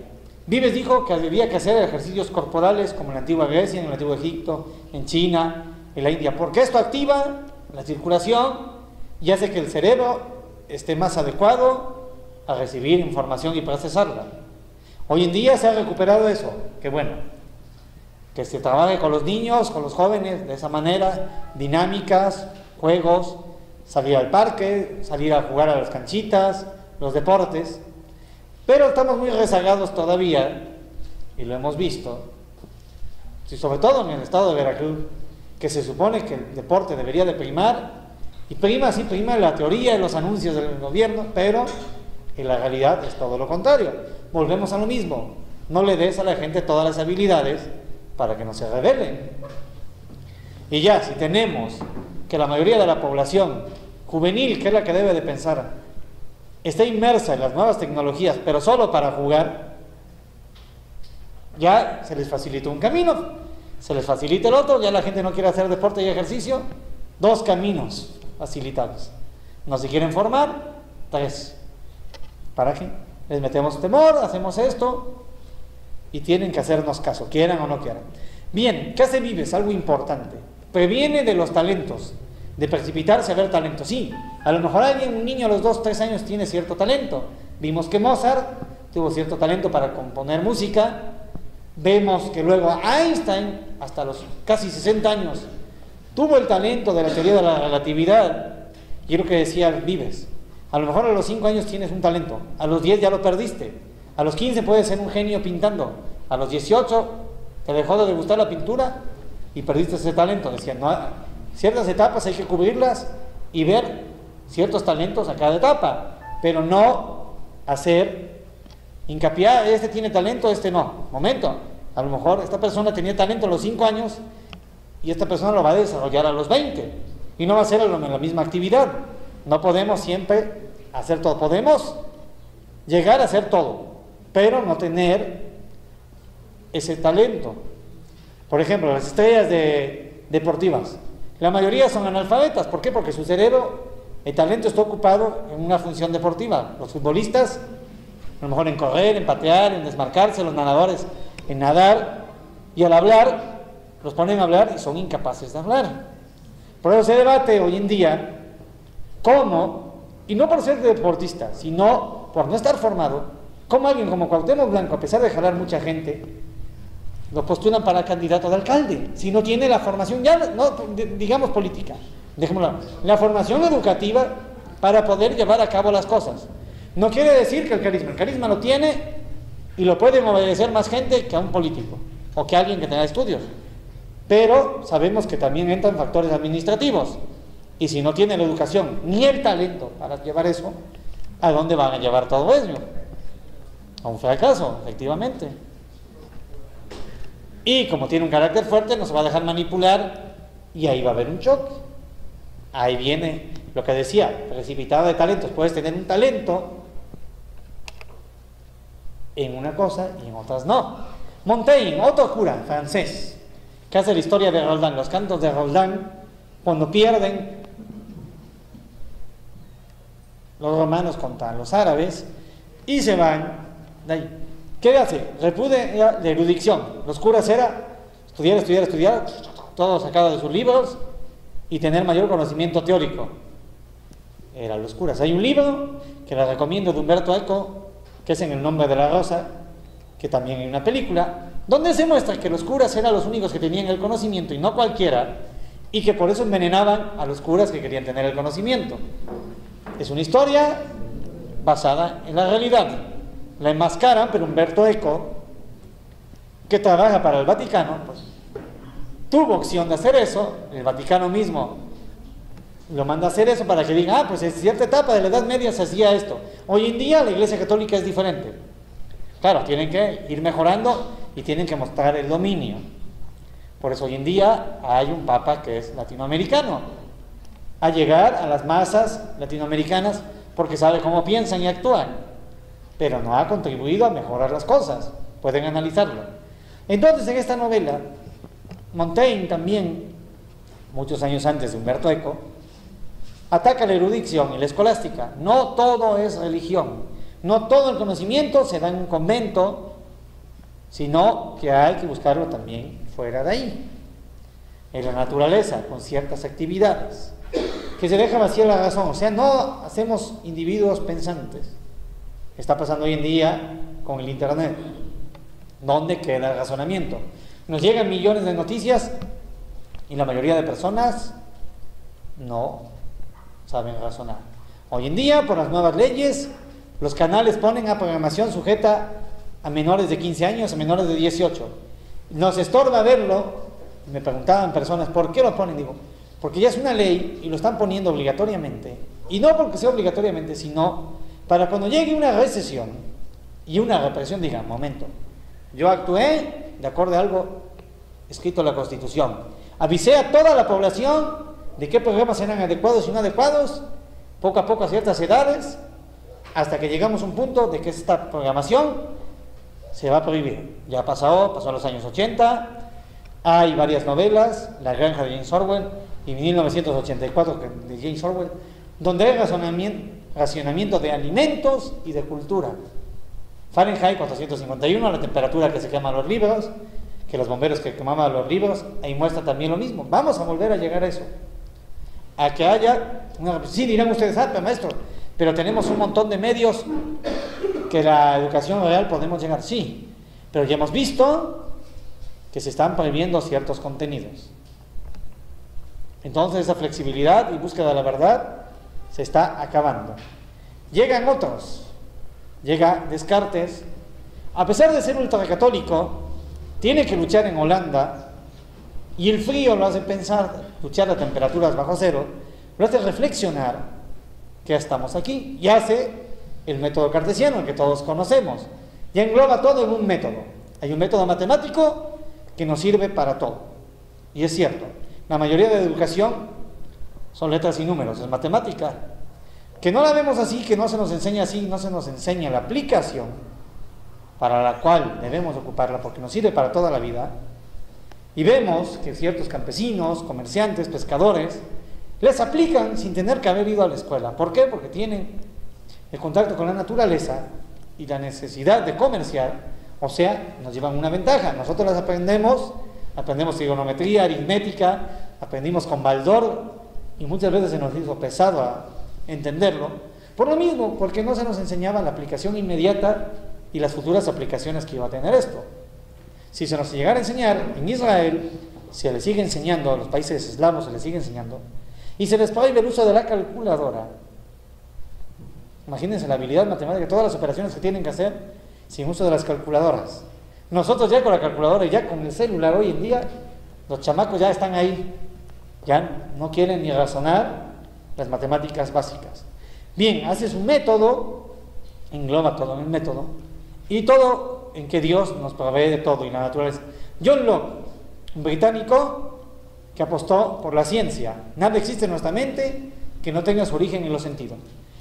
Vives dijo que había que hacer ejercicios corporales como en la antigua Grecia, en el antiguo Egipto, en China, en la India, porque esto activa la circulación y hace que el cerebro esté más adecuado a recibir información y procesarla. Hoy en día se ha recuperado eso, que bueno, que se trabaje con los niños, con los jóvenes, de esa manera, dinámicas, juegos, salir al parque, salir a jugar a las canchitas, los deportes, pero estamos muy rezagados todavía, y lo hemos visto, y sobre todo en el estado de Veracruz, que se supone que el deporte debería de primar, y prima la teoría y los anuncios del gobierno, pero en la realidad es todo lo contrario. Volvemos a lo mismo, no le des a la gente todas las habilidades para que no se rebelen. Y ya, si tenemos que la mayoría de la población juvenil, que es la que debe de pensar, está inmersa en las nuevas tecnologías, pero solo para jugar, ya se les facilitó un camino. Se les facilita el otro, ya la gente no quiere hacer deporte y ejercicio, 2 caminos facilitados. No se quieren formar, 3. ¿Para qué? Les metemos temor, hacemos esto y tienen que hacernos caso, quieran o no quieran. Bien, ¿qué hace Vives? Algo importante. Previene de los talentos, de precipitarse a ver talento. Sí, a lo mejor un niño a los 2, 3 años tiene cierto talento. Vimos que Mozart tuvo cierto talento para componer música. Vemos que luego Einstein, hasta los casi 60 años, tuvo el talento de la teoría de la relatividad. Y es lo que decía Vives. A lo mejor a los 5 años tienes un talento, a los 10 ya lo perdiste, a los 15 puedes ser un genio pintando, a los 18 te dejó de gustar la pintura y perdiste ese talento. Decían, no, ciertas etapas hay que cubrirlas y ver ciertos talentos a cada etapa, pero no hacer hincapié, este tiene talento, este no. Momento, a lo mejor esta persona tenía talento a los 5 años y esta persona lo va a desarrollar a los 20 y no va a ser en la misma actividad. No podemos siempre hacer todo, podemos llegar a hacer todo, pero no tener ese talento. Por ejemplo, las estrellas deportivas, la mayoría son analfabetas. ¿Por qué? Porque su cerebro, el talento está ocupado en una función deportiva. Los futbolistas, a lo mejor en correr, en patear, en desmarcarse, los nadadores en nadar, y al hablar, los ponen a hablar y son incapaces de hablar. Por eso se debate hoy en día cómo, y no por ser deportista, sino por no estar formado, cómo alguien como Cuauhtémoc Blanco, a pesar de jalar mucha gente, lo postulan para candidato de alcalde, si no tiene la formación, ya no digamos política, dejémoslo, la formación educativa para poder llevar a cabo las cosas. No quiere decir que el carisma lo tiene y lo pueden obedecer más gente que a un político o que a alguien que tenga estudios, pero sabemos que también entran factores administrativos, y si no tiene la educación ni el talento para llevar eso, ¿a dónde van a llevar todo eso? A un fracaso, efectivamente. Y como tiene un carácter fuerte, no se va a dejar manipular y ahí va a haber un choque. Ahí viene lo que decía, precipitada de talentos. Puedes tener un talento en una cosa y en otras no. Montaigne, otro cura francés, que hace la historia de Roldán, los cantos de Roldán, cuando pierden los romanos contra los árabes y se van de ahí. ¿Qué hace? Repudia la erudición. Los curas era estudiar, todo sacado de sus libros y tener mayor conocimiento teórico. Eran los curas. Hay un libro que les recomiendo de Umberto Eco, que es En el nombre de la rosa, que también hay una película, donde se muestra que los curas eran los únicos que tenían el conocimiento y no cualquiera, y que por eso envenenaban a los curas que querían tener el conocimiento. Es una historia basada en la realidad. La enmascaran, pero Umberto Eco, que trabaja para el Vaticano, pues tuvo opción de hacer eso. El Vaticano mismo lo manda a hacer eso para que digan, pues en cierta etapa de la Edad Media se hacía esto. Hoy en día la Iglesia Católica es diferente. Claro, tienen que ir mejorando y tienen que mostrar el dominio. Por eso hoy en día hay un Papa que es latinoamericano, a llegar a las masas latinoamericanas porque sabe cómo piensan y actúan, pero no ha contribuido a mejorar las cosas. Pueden analizarlo. Entonces, en esta novela, Montaigne también, muchos años antes de Umberto Eco, ataca la erudición y la escolástica. No todo es religión, no todo el conocimiento se da en un convento, sino que hay que buscarlo también fuera de ahí, en la naturaleza, con ciertas actividades, que se deja vacía la razón. O sea, no hacemos individuos pensantes. Está pasando hoy en día con el internet. ¿Dónde queda el razonamiento? Nos llegan millones de noticias y la mayoría de personas no saben razonar. Hoy en día, por las nuevas leyes, los canales ponen a programación sujeta a menores de 15 años, a menores de 18. Nos estorba verlo. Me preguntaban personas, ¿por qué lo ponen? Digo, porque ya es una ley y lo están poniendo obligatoriamente. Y no porque sea obligatoriamente, sino para cuando llegue una recesión y una represión, digan, momento, yo actué de acuerdo a algo escrito en la Constitución. Avisé a toda la población de qué programas eran adecuados y no adecuados, poco a poco a ciertas edades, hasta que llegamos a un punto de que esta programación se va a prohibir. Ya pasó a los años 80, hay varias novelas, La granja de James Orwell y 1984 de James Orwell, donde hay racionamiento de alimentos y de cultura. Fahrenheit 451, la temperatura que se queman los libros, que los bomberos que quemaban los libros, ahí muestra también lo mismo. Vamos a volver a llegar a eso. a que haya sí, dirán ustedes, pero maestro, pero tenemos un montón de medios que la educación real podemos llegar, sí, pero ya hemos visto que se están prohibiendo ciertos contenidos. Entonces esa flexibilidad y búsqueda de la verdad se está acabando. Llegan otros, llega Descartes, a pesar de ser ultracatólico, tiene que luchar en Holanda, y el frío lo hace pensar, luchar a temperaturas bajo cero, lo hace reflexionar que ya estamos aquí, y hace el método cartesiano que todos conocemos, y engloba todo en un método. Hay un método matemático que nos sirve para todo, y es cierto, la mayoría de educación son letras y números, es matemática, que no la vemos así, que no se nos enseña así, no se nos enseña la aplicación para la cual debemos ocuparla, porque nos sirve para toda la vida. Y vemos que ciertos campesinos, comerciantes, pescadores, les aplican sin tener que haber ido a la escuela. ¿Por qué? Porque tienen el contacto con la naturaleza y la necesidad de comerciar, o sea, nos llevan una ventaja. Nosotros las aprendemos trigonometría, aritmética, aprendimos con Baldor, y muchas veces se nos hizo pesado a entenderlo. Por lo mismo, porque no se nos enseñaba la aplicación inmediata y las futuras aplicaciones que iba a tener esto. Si se nos llegara a enseñar, en Israel se les sigue enseñando, a los países eslavos se les sigue enseñando, y se les prohíbe el uso de la calculadora. Imagínense la habilidad matemática, todas las operaciones que tienen que hacer sin uso de las calculadoras. Nosotros ya con la calculadora y ya con el celular hoy en día, los chamacos ya están ahí, ya no quieren ni razonar las matemáticas básicas. Bien, haces un método, engloba todo en el método, y todo en que Dios nos provee de todo y la naturaleza. John Locke, un británico que apostó por la ciencia. Nada existe en nuestra mente que no tenga su origen en los sentidos.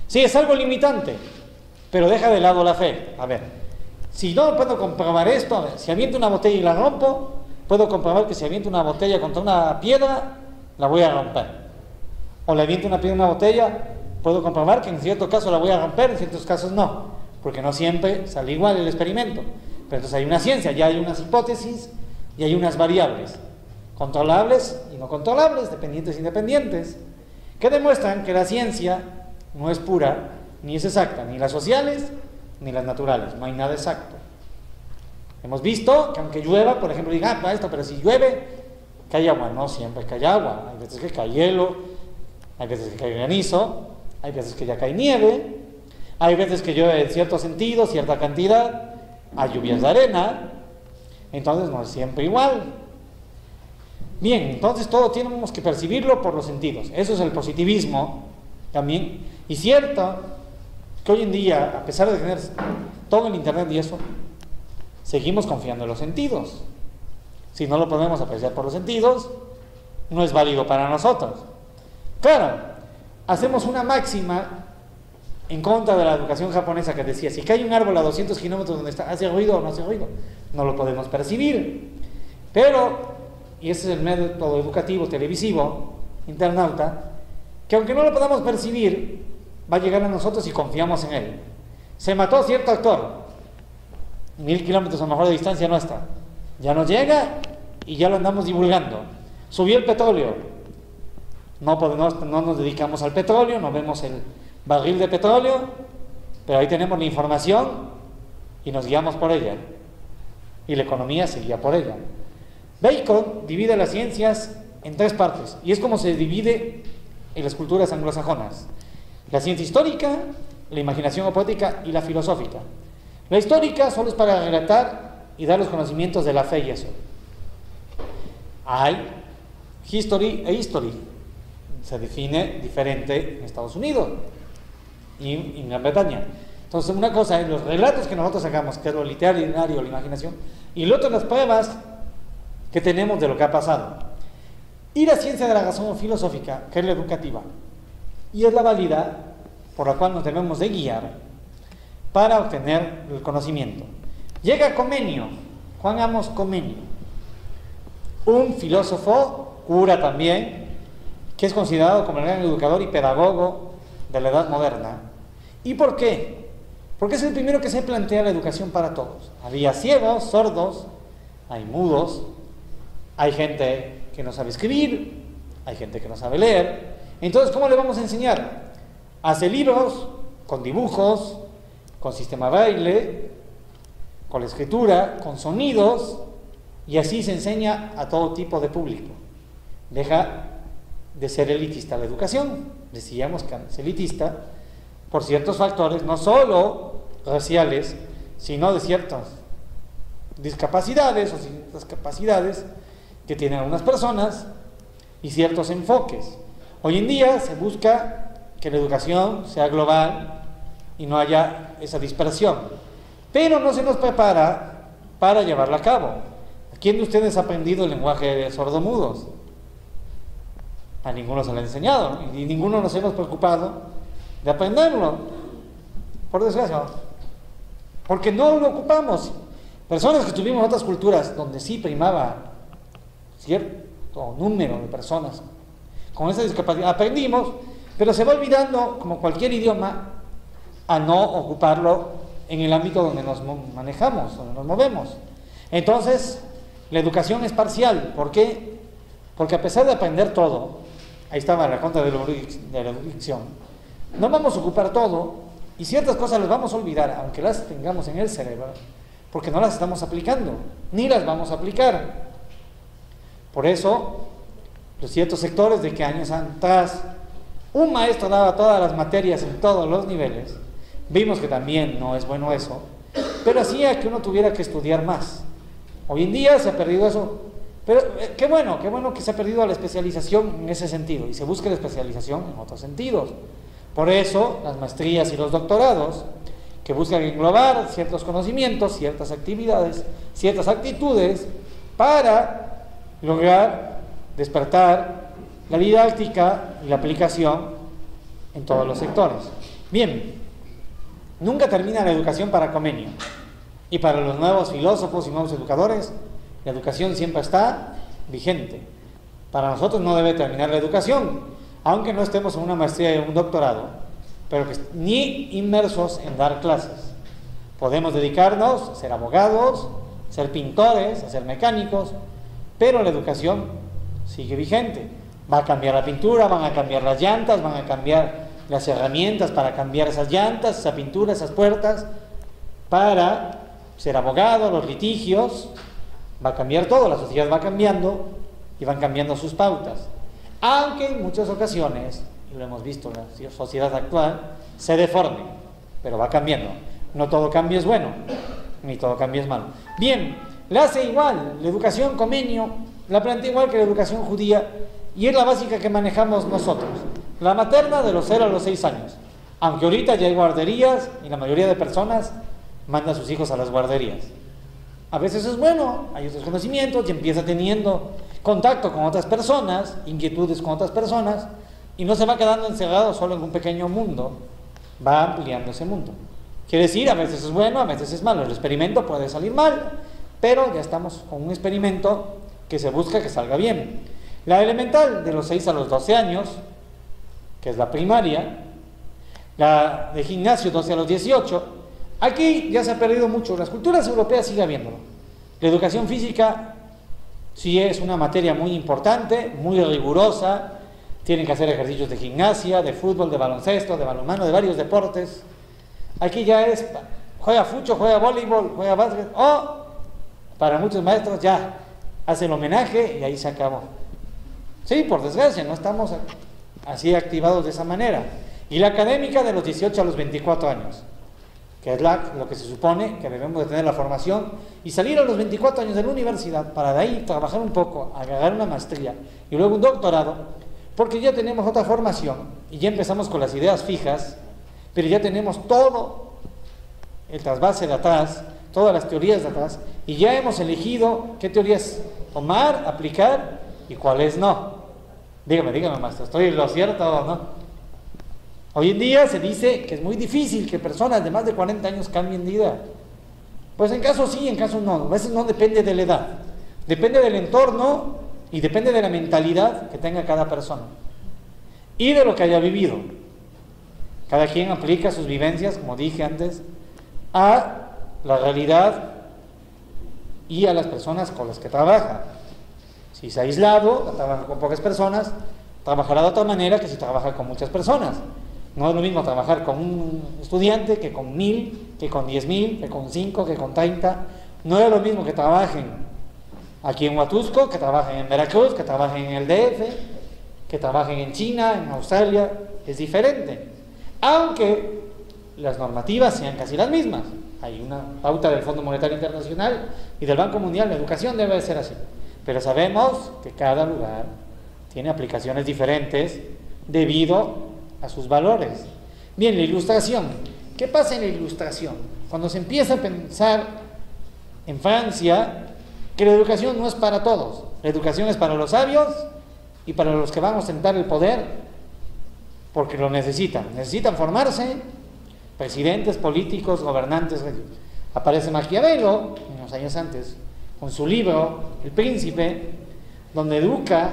Sí, es algo limitante, pero deja de lado la fe. A ver, si no puedo comprobar esto, a ver, si aviento una botella y la rompo, puedo comprobar que si aviento una botella contra una piedra, la voy a romper. O le aviento una piedra a una botella, puedo comprobar que en ciertos casos la voy a romper, en ciertos casos no, porque no siempre sale igual el experimento. Pero entonces hay una ciencia, ya hay unas hipótesis y hay unas variables, controlables y no controlables, dependientes e independientes, que demuestran que la ciencia no es pura, ni es exacta, ni las sociales, ni las naturales, no hay nada exacto. Hemos visto que aunque llueva, por ejemplo, digan, esto, pero si llueve, cae agua. No siempre cae agua, hay veces que cae hielo, hay veces que cae granizo, hay veces que ya cae nieve, hay veces que llueve en cierto sentido, cierta cantidad, hay lluvias de arena, entonces no es siempre igual. Bien, entonces todo tenemos que percibirlo por los sentidos. Eso es el positivismo también. Y cierto que hoy en día, a pesar de tener todo el internet y eso, seguimos confiando en los sentidos. Si no lo podemos apreciar por los sentidos, no es válido para nosotros. Claro, hacemos una máxima en contra de la educación japonesa que decía, si cae un árbol a 200 kilómetros donde está, ¿hace ruido o no hace ruido? No lo podemos percibir. Pero, y ese es el método educativo televisivo, internauta, que aunque no lo podamos percibir, va a llegar a nosotros si confiamos en él. Se mató cierto actor, 1000 kilómetros a lo mejor de distancia nuestra, ya nos llega y ya lo andamos divulgando. Subió el petróleo, no nos dedicamos al petróleo, no vemos el barril de petróleo, pero ahí tenemos la información y nos guiamos por ella, y la economía se guía por ella. Bacon divide las ciencias en 3 partes, y es como se divide en las culturas anglosajonas: la ciencia histórica, la imaginación o poética y la filosófica. La histórica solo es para relatar y dar los conocimientos de la fe y eso. Hay history e history, se define diferente en Estados Unidos y en Gran Bretaña. Entonces, una cosa es los relatos que nosotros sacamos, que es lo literario, la imaginación, y lo otro las pruebas que tenemos de lo que ha pasado. Y la ciencia de la razón filosófica, que es la educativa, y es la válida por la cual nos debemos de guiar para obtener el conocimiento. Llega Comenio, Juan Amos Comenio, un filósofo, cura también, que es considerado como el gran educador y pedagogo de la edad moderna. ¿Y por qué? Porque es el primero que se plantea la educación para todos. Había ciegos, sordos, hay mudos, hay gente que no sabe escribir, hay gente que no sabe leer, Entonces, ¿cómo le vamos a enseñar? Hace libros, con dibujos, con sistema baile, con la escritura, con sonidos, y así se enseña a todo tipo de público. Deja de ser elitista la educación. Decíamos que es elitista por ciertos factores, no solo raciales, sino de ciertas discapacidades o ciertas capacidades que tienen algunas personas y ciertos enfoques. Hoy en día se busca que la educación sea global y no haya esa dispersión, pero no se nos prepara para llevarla a cabo. ¿Quién de ustedes ha aprendido el lenguaje de sordomudos? A ninguno se le ha enseñado, ¿no? Y ninguno nos hemos preocupado de aprenderlo, por desgracia, porque no lo ocupamos. Personas que tuvimos otras culturas donde sí primaba cierto número de personas con esa discapacidad, aprendimos, pero se va olvidando, como cualquier idioma, a no ocuparlo en el ámbito donde nos manejamos, donde nos movemos. Entonces, la educación es parcial. ¿Por qué? Porque a pesar de aprender todo, ahí estaba la contra de la erudición, no vamos a ocupar todo y ciertas cosas las vamos a olvidar, aunque las tengamos en el cerebro, porque no las estamos aplicando, ni las vamos a aplicar. Por eso, los ciertos sectores de que años atrás un maestro daba todas las materias en todos los niveles, vimos que también no es bueno eso, pero hacía que uno tuviera que estudiar más. Hoy en día se ha perdido eso, pero qué bueno que se ha perdido la especialización en ese sentido y se busca la especialización en otros sentidos. Por eso las maestrías y los doctorados, que buscan englobar ciertos conocimientos, ciertas actividades, ciertas actitudes, para lograr despertar la didáctica y la aplicación en todos los sectores. Bien, nunca termina la educación para Comenio. Y para los nuevos filósofos y nuevos educadores, la educación siempre está vigente. Para nosotros no debe terminar la educación, aunque no estemos en una maestría y un doctorado, pero que ni inmersos en dar clases. Podemos dedicarnos a ser abogados, a ser pintores, a ser mecánicos, pero la educación sigue vigente. Va a cambiar la pintura, van a cambiar las llantas, van a cambiar las herramientas para cambiar esas llantas, esa pintura, esas puertas, para ser abogado, los litigios, va a cambiar todo, la sociedad va cambiando y van cambiando sus pautas. Aunque en muchas ocasiones, y lo hemos visto en la sociedad actual, se deforme, pero va cambiando. No todo cambio es bueno, ni todo cambio es malo. Bien, la hace igual, la educación Comenio, la plantea igual que la educación judía, y es la básica que manejamos nosotros. La materna de los 0 a los 6 años, aunque ahorita ya hay guarderías y la mayoría de personas manda a sus hijos a las guarderías. A veces es bueno, hay otros conocimientos y empieza teniendo contacto con otras personas, inquietudes con otras personas, y no se va quedando encerrado solo en un pequeño mundo, va ampliando ese mundo. Quiere decir, a veces es bueno, a veces es malo. El experimento puede salir mal, pero ya estamos con un experimento que se busca que salga bien. La elemental, de los 6 a los 12 años, que es la primaria, la de gimnasio, 12 a los 18, aquí ya se ha perdido mucho. Las culturas europeas sigue habiéndolo. La educación física sí es una materia muy importante, muy rigurosa. Tienen que hacer ejercicios de gimnasia, de fútbol, de baloncesto, de balonmano, de varios deportes. Aquí ya es, juega fucho, juega voleibol, juega básquet, o para muchos maestros ya hace el homenaje y ahí se acabó. Sí, por desgracia, no estamos así activados de esa manera. Y la académica de los 18 a los 24 años, que es lo que se supone que debemos de tener la formación y salir a los 24 años de la universidad para de ahí trabajar un poco, agarrar una maestría y luego un doctorado, porque ya tenemos otra formación y ya empezamos con las ideas fijas, pero ya tenemos todo el trasvase de atrás, todas las teorías de atrás, y ya hemos elegido qué teorías tomar, aplicar y cuáles no. Dígame, maestro, ¿estoy en lo cierto o no? Hoy en día se dice que es muy difícil que personas de más de 40 años cambien de idea. Pues en casos sí, en casos no. A veces no depende de la edad. Depende del entorno y depende de la mentalidad que tenga cada persona. Y de lo que haya vivido. Cada quien aplica sus vivencias, como dije antes, a la realidad y a las personas con las que trabaja. Si se ha aislado, trabaja con pocas personas, trabajará de otra manera que si trabaja con muchas personas. No es lo mismo trabajar con un estudiante que con 1000, que con 10.000, que con 5, que con 30. No es lo mismo que trabajen aquí en Huatusco, que trabajen en Veracruz, que trabajen en el DF, que trabajen en China, en Australia. Es diferente. Aunque las normativas sean casi las mismas. Hay una pauta del Fondo Monetario Internacional y del Banco Mundial. La educación debe de ser así. Pero sabemos que cada lugar tiene aplicaciones diferentes debido a sus valores. Bien, la ilustración. ¿Qué pasa en la ilustración? Cuando se empieza a pensar en Francia que la educación no es para todos. La educación es para los sabios y para los que van a ostentar el poder porque lo necesitan. Necesitan formarse presidentes, políticos, gobernantes. Aparece Maquiavelo, unos años antes, con su libro El Príncipe, donde educa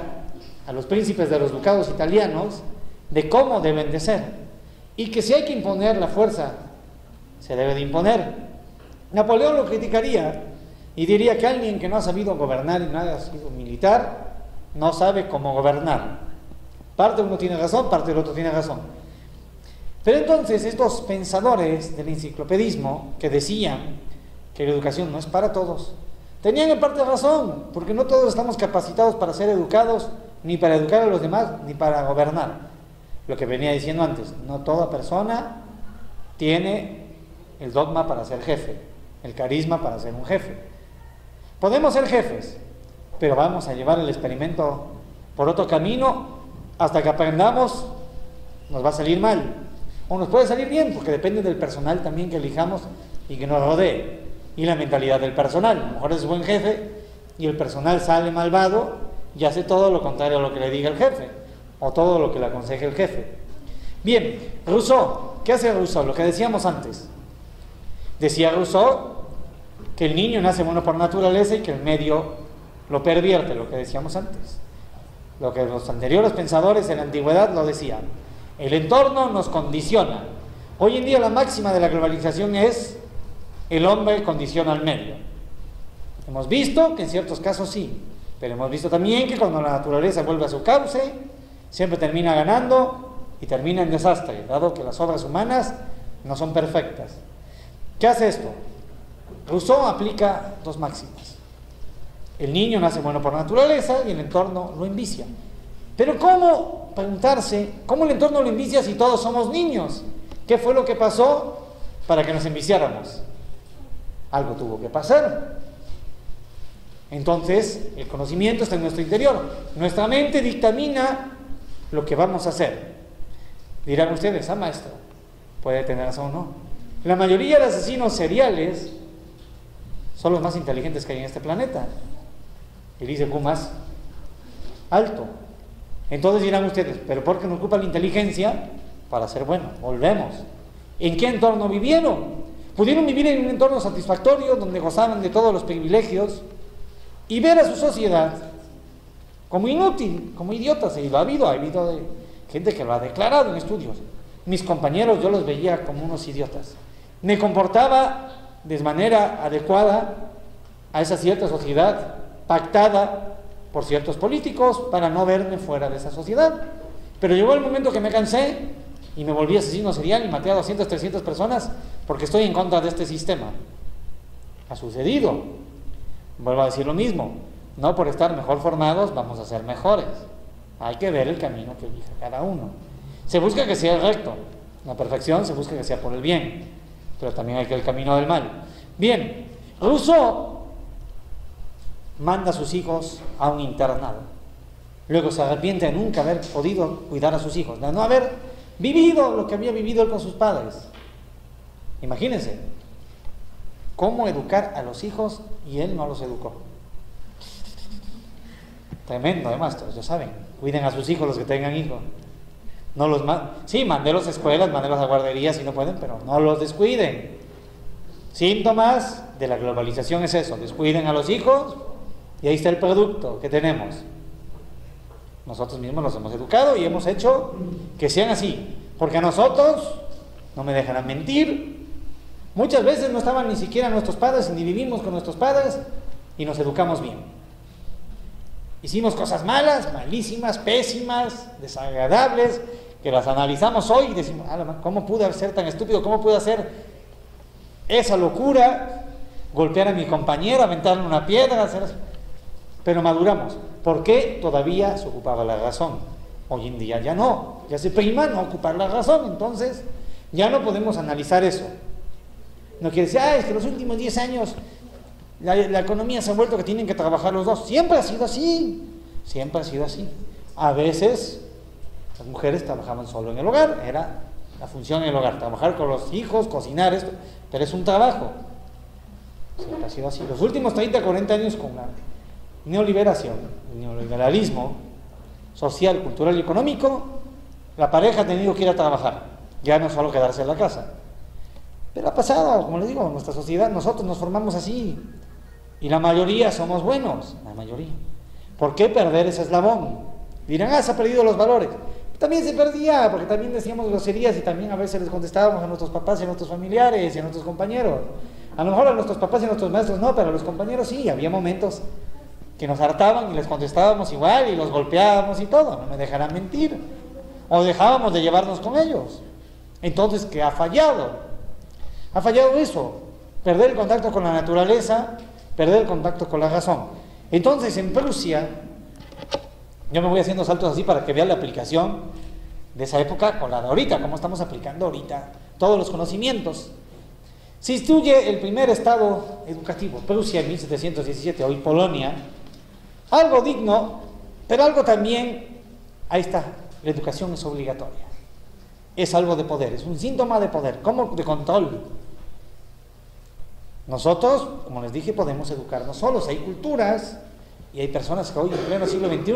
a los príncipes de los ducados italianos de cómo deben de ser, y que si hay que imponer la fuerza, se debe de imponer. Napoleón lo criticaría y diría que alguien que no ha sabido gobernar y no ha sido militar, no sabe cómo gobernar. Parte uno tiene razón, parte el otro tiene razón. Pero entonces estos pensadores del enciclopedismo que decían que la educación no es para todos, tenían en parte razón, porque no todos estamos capacitados para ser educados, ni para educar a los demás, ni para gobernar. Lo que venía diciendo antes, no toda persona tiene el dogma para ser jefe, el carisma para ser un jefe. Podemos ser jefes, pero vamos a llevar el experimento por otro camino hasta que aprendamos, nos va a salir mal. O nos puede salir bien, porque depende del personal también que elijamos y que nos rodee. Y la mentalidad del personal. A lo mejor es buen jefe y el personal sale malvado y hace todo lo contrario a lo que le diga el jefe, o todo lo que le aconseje el jefe. Bien, Rousseau, ¿qué hace Rousseau? Lo que decíamos antes. Decía Rousseau que el niño nace bueno por naturaleza y que el medio lo pervierte, lo que decíamos antes. Lo que los anteriores pensadores en la antigüedad lo decían. El entorno nos condiciona. Hoy en día la máxima de la globalización es el hombre condiciona al medio. Hemos visto que en ciertos casos sí, pero hemos visto también que cuando la naturaleza vuelve a su cauce, siempre termina ganando y termina en desastre, dado que las obras humanas no son perfectas. ¿Qué hace esto? Rousseau aplica dos máximas. El niño nace bueno por naturaleza y el entorno lo envicia. Pero ¿cómo preguntarse, cómo el entorno lo envicia si todos somos niños? ¿Qué fue lo que pasó para que nos enviciáramos? Algo tuvo que pasar. Entonces, el conocimiento está en nuestro interior. Nuestra mente dictamina lo que vamos a hacer. Dirán ustedes, maestro, puede tener razón o no. La mayoría de asesinos seriales son los más inteligentes que hay en este planeta. El IQ más alto. Entonces dirán ustedes, ¿pero por qué no ocupa la inteligencia para ser bueno? Volvemos. ¿En qué entorno vivieron? Pudieron vivir en un entorno satisfactorio donde gozaban de todos los privilegios y ver a su sociedad como inútil, como idiotas. Y lo ha habido gente que lo ha declarado en estudios. Mis compañeros yo los veía como unos idiotas. Me comportaba de manera adecuada a esa cierta sociedad pactada por ciertos políticos para no verme fuera de esa sociedad. Pero llegó el momento que me cansé y me volví asesino serial y maté a 200, 300 personas porque estoy en contra de este sistema. Ha sucedido. Vuelvo a decir lo mismo. No por estar mejor formados vamos a ser mejores. Hay que ver el camino que elija cada uno. Se busca que sea recto. La perfección se busca que sea por el bien. Pero también hay que ir el camino del mal. Bien, Rousseau manda a sus hijos a un internado. Luego se arrepiente de nunca haber podido cuidar a sus hijos, de no haber vivido lo que había vivido él con sus padres. Imagínense, cómo educar a los hijos y él no los educó. Tremendo, maestros, ya saben, cuiden a sus hijos los que tengan hijos. No los sí, mándelos a escuelas, mándelos a guarderías si no pueden, pero no los descuiden. Síntomas de la globalización es eso, descuiden a los hijos y ahí está el producto que tenemos. Nosotros mismos los hemos educado y hemos hecho que sean así, porque a nosotros, no me dejarán mentir, muchas veces no estaban ni siquiera nuestros padres, ni vivimos con nuestros padres y nos educamos bien. Hicimos cosas malas, malísimas, pésimas, desagradables, que las analizamos hoy y decimos, ¿cómo pude ser tan estúpido? ¿Cómo pude hacer esa locura? Golpear a mi compañero, aventarle una piedra, pero maduramos. ¿Por qué? Todavía se ocupaba la razón. Hoy en día ya no, ya se prima no ocupar la razón, entonces ya no podemos analizar eso. No quiere decir, es que los últimos 10 años la economía se ha vuelto que tienen que trabajar los dos. Siempre ha sido así, siempre ha sido así. A veces las mujeres trabajaban solo en el hogar, era la función en el hogar, trabajar con los hijos, cocinar esto, pero es un trabajo. Siempre ha sido así. Los últimos 30, 40 años con la neoliberación, el neoliberalismo social, cultural y económico, la pareja ha tenido que ir a trabajar, ya no solo quedarse en la casa. Pero ha pasado, como les digo, en nuestra sociedad nosotros nos formamos así y la mayoría somos buenos, la mayoría. ¿Por qué perder ese eslabón? Dirán, se han perdido los valores. También se perdía, porque también decíamos groserías y también a veces les contestábamos a nuestros papás y a nuestros familiares y a nuestros compañeros. A lo mejor a nuestros papás y a nuestros maestros no, pero a los compañeros sí, había momentos que nos hartaban y les contestábamos igual y los golpeábamos y todo, no me dejarán mentir. O dejábamos de llevarnos con ellos. Entonces, ¿qué ha fallado? Ha fallado eso, perder el contacto con la naturaleza, perder el contacto con la razón. Entonces, en Prusia, yo me voy haciendo saltos así para que vean la aplicación de esa época con la de ahorita, cómo estamos aplicando ahorita todos los conocimientos. Se instituye el primer estado educativo, Prusia en 1717, hoy Polonia, algo digno, pero algo también, ahí está, la educación es obligatoria, es algo de poder, es un síntoma de poder, como de control. Nosotros, como les dije, podemos educarnos solos, hay culturas y hay personas que hoy en pleno siglo XXI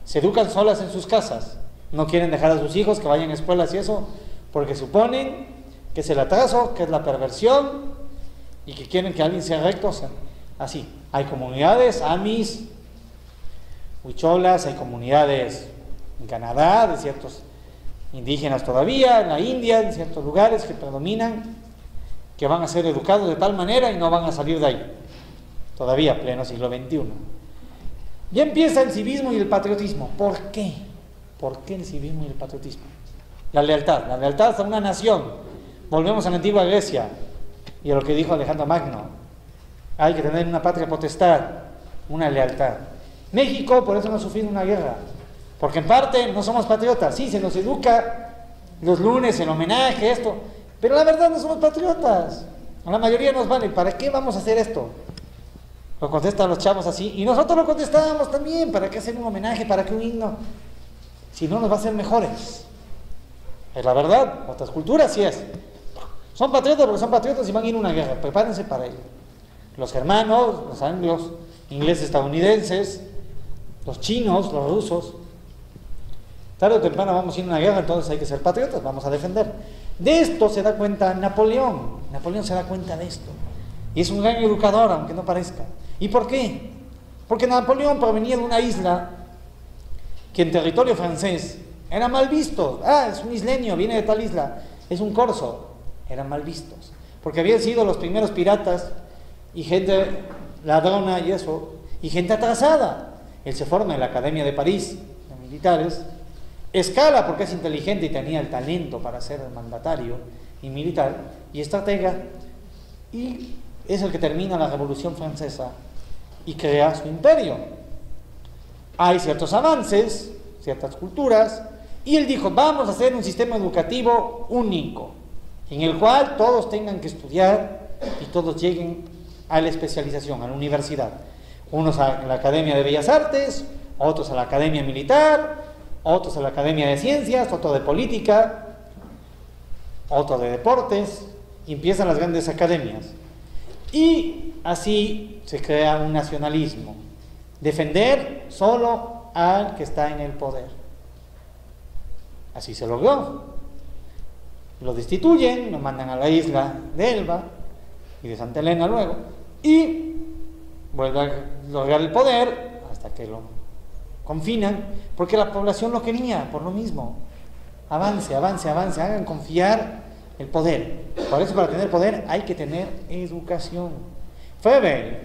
se educan solas en sus casas, no quieren dejar a sus hijos que vayan a escuelas y eso, porque suponen que es el atraso, que es la perversión y que quieren que alguien sea recto, o sea, así. Hay comunidades amis, huicholas, hay comunidades en Canadá, de ciertos indígenas todavía, en la India, en ciertos lugares que predominan, que van a ser educados de tal manera y no van a salir de ahí, todavía pleno siglo XXI. Ya empieza el civismo y el patriotismo. ¿Por qué? ¿Por qué el civismo y el patriotismo? La lealtad a una nación. Volvemos a la antigua Grecia y a lo que dijo Alejandro Magno. Hay que tener una patria potestad, una lealtad. México por eso no ha sufrido una guerra, porque en parte no somos patriotas. Sí, se nos educa los lunes en homenaje, esto, pero la verdad no somos patriotas. A la mayoría nos vale. ¿Para qué vamos a hacer esto? Lo contestan los chavos así, y nosotros lo contestábamos también. ¿Para qué hacer un homenaje? ¿Para qué un himno? Si no nos va a hacer mejores. Es la verdad, otras culturas sí es. Son patriotas porque son patriotas y van a ir a una guerra, prepárense para ello. Los germanos, los anglos, ingleses, estadounidenses, los chinos, los rusos. Tarde o temprano vamos a ir a una guerra, entonces hay que ser patriotas, vamos a defender. De esto se da cuenta Napoleón. Napoleón se da cuenta de esto. Y es un gran educador, aunque no parezca. ¿Y por qué? Porque Napoleón provenía de una isla que en territorio francés era mal visto. Es un isleño, viene de tal isla, es un corso. Eran mal vistos, porque habían sido los primeros piratas y gente ladrona y eso, y gente atrasada. Él se forma en la Academia de París, de militares, escala porque es inteligente y tenía el talento para ser mandatario y militar y estratega, y es el que termina la Revolución Francesa y crea su imperio. Hay ciertos avances, ciertas culturas, y él dijo, vamos a hacer un sistema educativo único, en el cual todos tengan que estudiar y todos lleguen a la especialización, a la universidad. Unos a la Academia de Bellas Artes, otros a la Academia Militar, otros a la Academia de Ciencias, otro de Política, otro de Deportes, y empiezan las grandes academias. Y así se crea un nacionalismo, defender solo al que está en el poder. Así se logró. Lo destituyen, lo mandan a la isla de Elba y de Santa Elena luego, y vuelve a lograr el poder hasta que lo confinan, porque la población lo quería, por lo mismo. Avance, hagan confiar el poder. Por eso, para tener poder hay que tener educación. Froebel,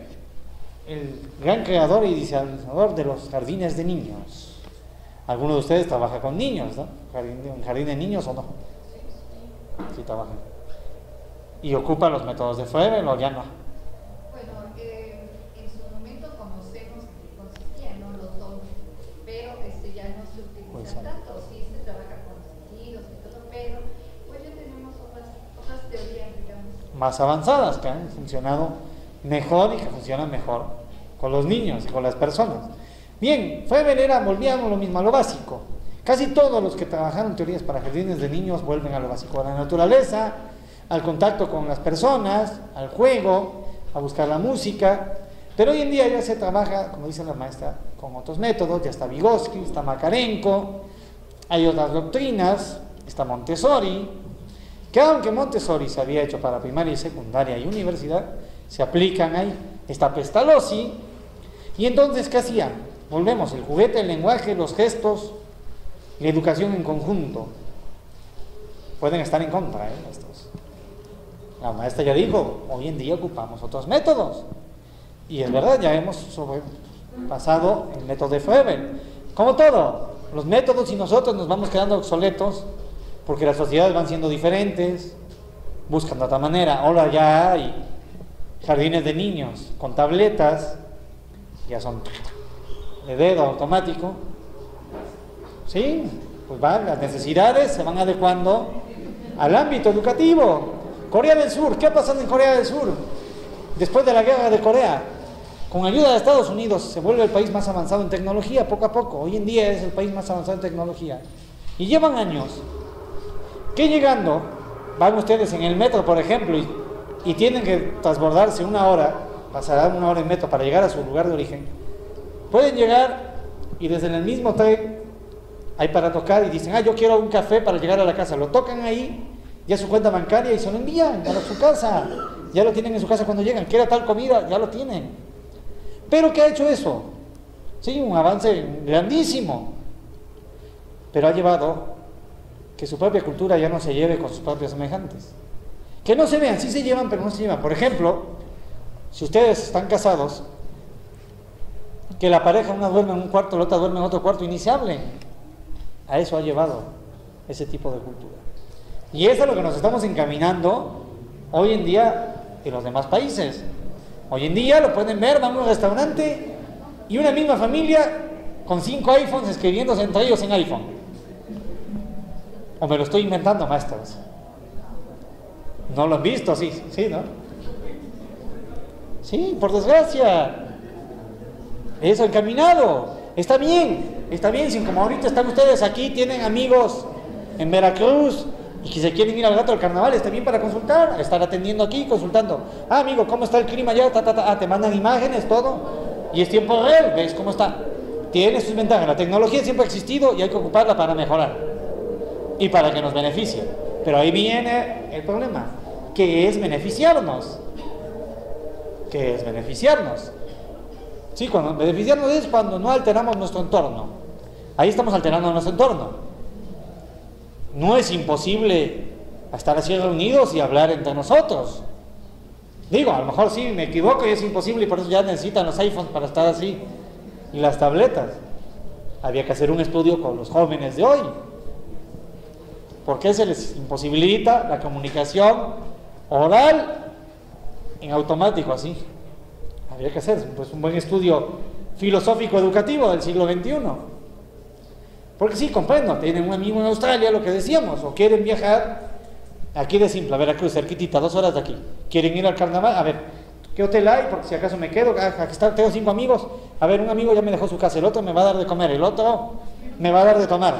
el gran creador y diseñador de los jardines de niños. Algunos de ustedes trabajan con niños, ¿no? ¿En jardín de niños o no? Sí trabajan. ¿Y ocupan los métodos de Froebel o ya no? Bueno, en su momento conocemos que consistía, ¿no? Los dos, pero ya no se utiliza Pues, tanto, sí se trabaja con los sentidos y todo, pero pues ya tenemos otras teorías, digamos. Más avanzadas, que han funcionado mejor y que funcionan mejor con los niños y con las personas. Bien, Froebel volvíamos lo mismo, a lo básico. Casi todos los que trabajaron teorías para jardines de niños vuelven a lo básico, a la naturaleza, al contacto con las personas, al juego, a buscar la música. Pero hoy en día ya se trabaja, como dice la maestra, con otros métodos. Ya está Vygotsky, está Makarenko, hay otras doctrinas, está Montessori, que aunque Montessori se había hecho para primaria y secundaria y universidad, se aplican ahí. Está Pestalozzi. Y entonces, ¿qué hacían? Volvemos, el juguete, el lenguaje, los gestos, la educación en conjunto. Pueden estar en contra, estos. La maestra ya dijo, hoy en día ocupamos otros métodos. Y es verdad, ya hemos sobrepasado el método de Froebel. Como todo, los métodos y nosotros nos vamos quedando obsoletos porque las sociedades van siendo diferentes, buscan de otra manera. Ahora ya hay jardines de niños con tabletas, ya son de dedo automático. Sí, pues las necesidades se van adecuando al ámbito educativo. Corea del Sur, ¿qué ha pasado en Corea del Sur? Después de la guerra de Corea, con ayuda de Estados Unidos, se vuelve el país más avanzado en tecnología, poco a poco. Hoy en día es el país más avanzado en tecnología. Y llevan años. Que llegando, van ustedes en el metro, por ejemplo, y tienen que transbordarse una hora, pasarán una hora en metro para llegar a su lugar de origen. Pueden llegar y desde el mismo tren hay para tocar y dicen, yo quiero un café para llegar a la casa. Lo tocan ahí, ya su cuenta bancaria y se lo envían a su casa. Ya lo tienen en su casa cuando llegan. Quiera tal comida, ya lo tienen. Pero ¿qué ha hecho eso? Sí, un avance grandísimo. Pero ha llevado que su propia cultura ya no se lleve con sus propios semejantes. Que no se vean, sí se llevan, pero no se llevan. Por ejemplo, si ustedes están casados, que la pareja, una duerme en un cuarto, la otra duerme en otro cuarto y ni se hablen. A eso ha llevado ese tipo de cultura. Y eso es a lo que nos estamos encaminando hoy en día en los demás países. Hoy en día lo pueden ver, van a un restaurante y una misma familia con 5 iPhones escribiéndose entre ellos en iPhone. ¿O me lo estoy inventando, maestros? ¿No lo han visto? Sí, ¿no? Sí, por desgracia. Eso encaminado. Está bien, si como ahorita están ustedes aquí, tienen amigos en Veracruz y que se quieren ir al Gato del Carnaval, está bien para consultar, estar atendiendo aquí, consultando. Amigo, ¿cómo está el clima allá? Te mandan imágenes, todo, y es tiempo real, ¿ves cómo está? Tiene sus ventajas. La tecnología siempre ha existido y hay que ocuparla para mejorar y para que nos beneficie. Pero ahí viene el problema, que es beneficiarnos. Sí, cuando beneficiarnos es cuando no alteramos nuestro entorno. Ahí estamos alterando nuestro entorno. No es imposible estar así reunidos y hablar entre nosotros. Digo, a lo mejor sí me equivoco y es imposible y por eso ya necesitan los iPhones para estar así y las tabletas. Había que hacer un estudio con los jóvenes de hoy. ¿Por qué se les imposibilita la comunicación oral en automático así? Habría que hacer pues un buen estudio filosófico educativo del siglo XXI. Porque sí, comprendo, tienen un amigo en Australia, lo que decíamos, o quieren viajar aquí de Simple, a Veracruz, cerquitita, 2 horas de aquí. Quieren ir al carnaval, a ver, ¿qué hotel hay? Porque si acaso me quedo, aquí está, tengo 5 amigos, a ver, un amigo ya me dejó su casa, el otro me va a dar de comer, el otro me va a dar de tomar.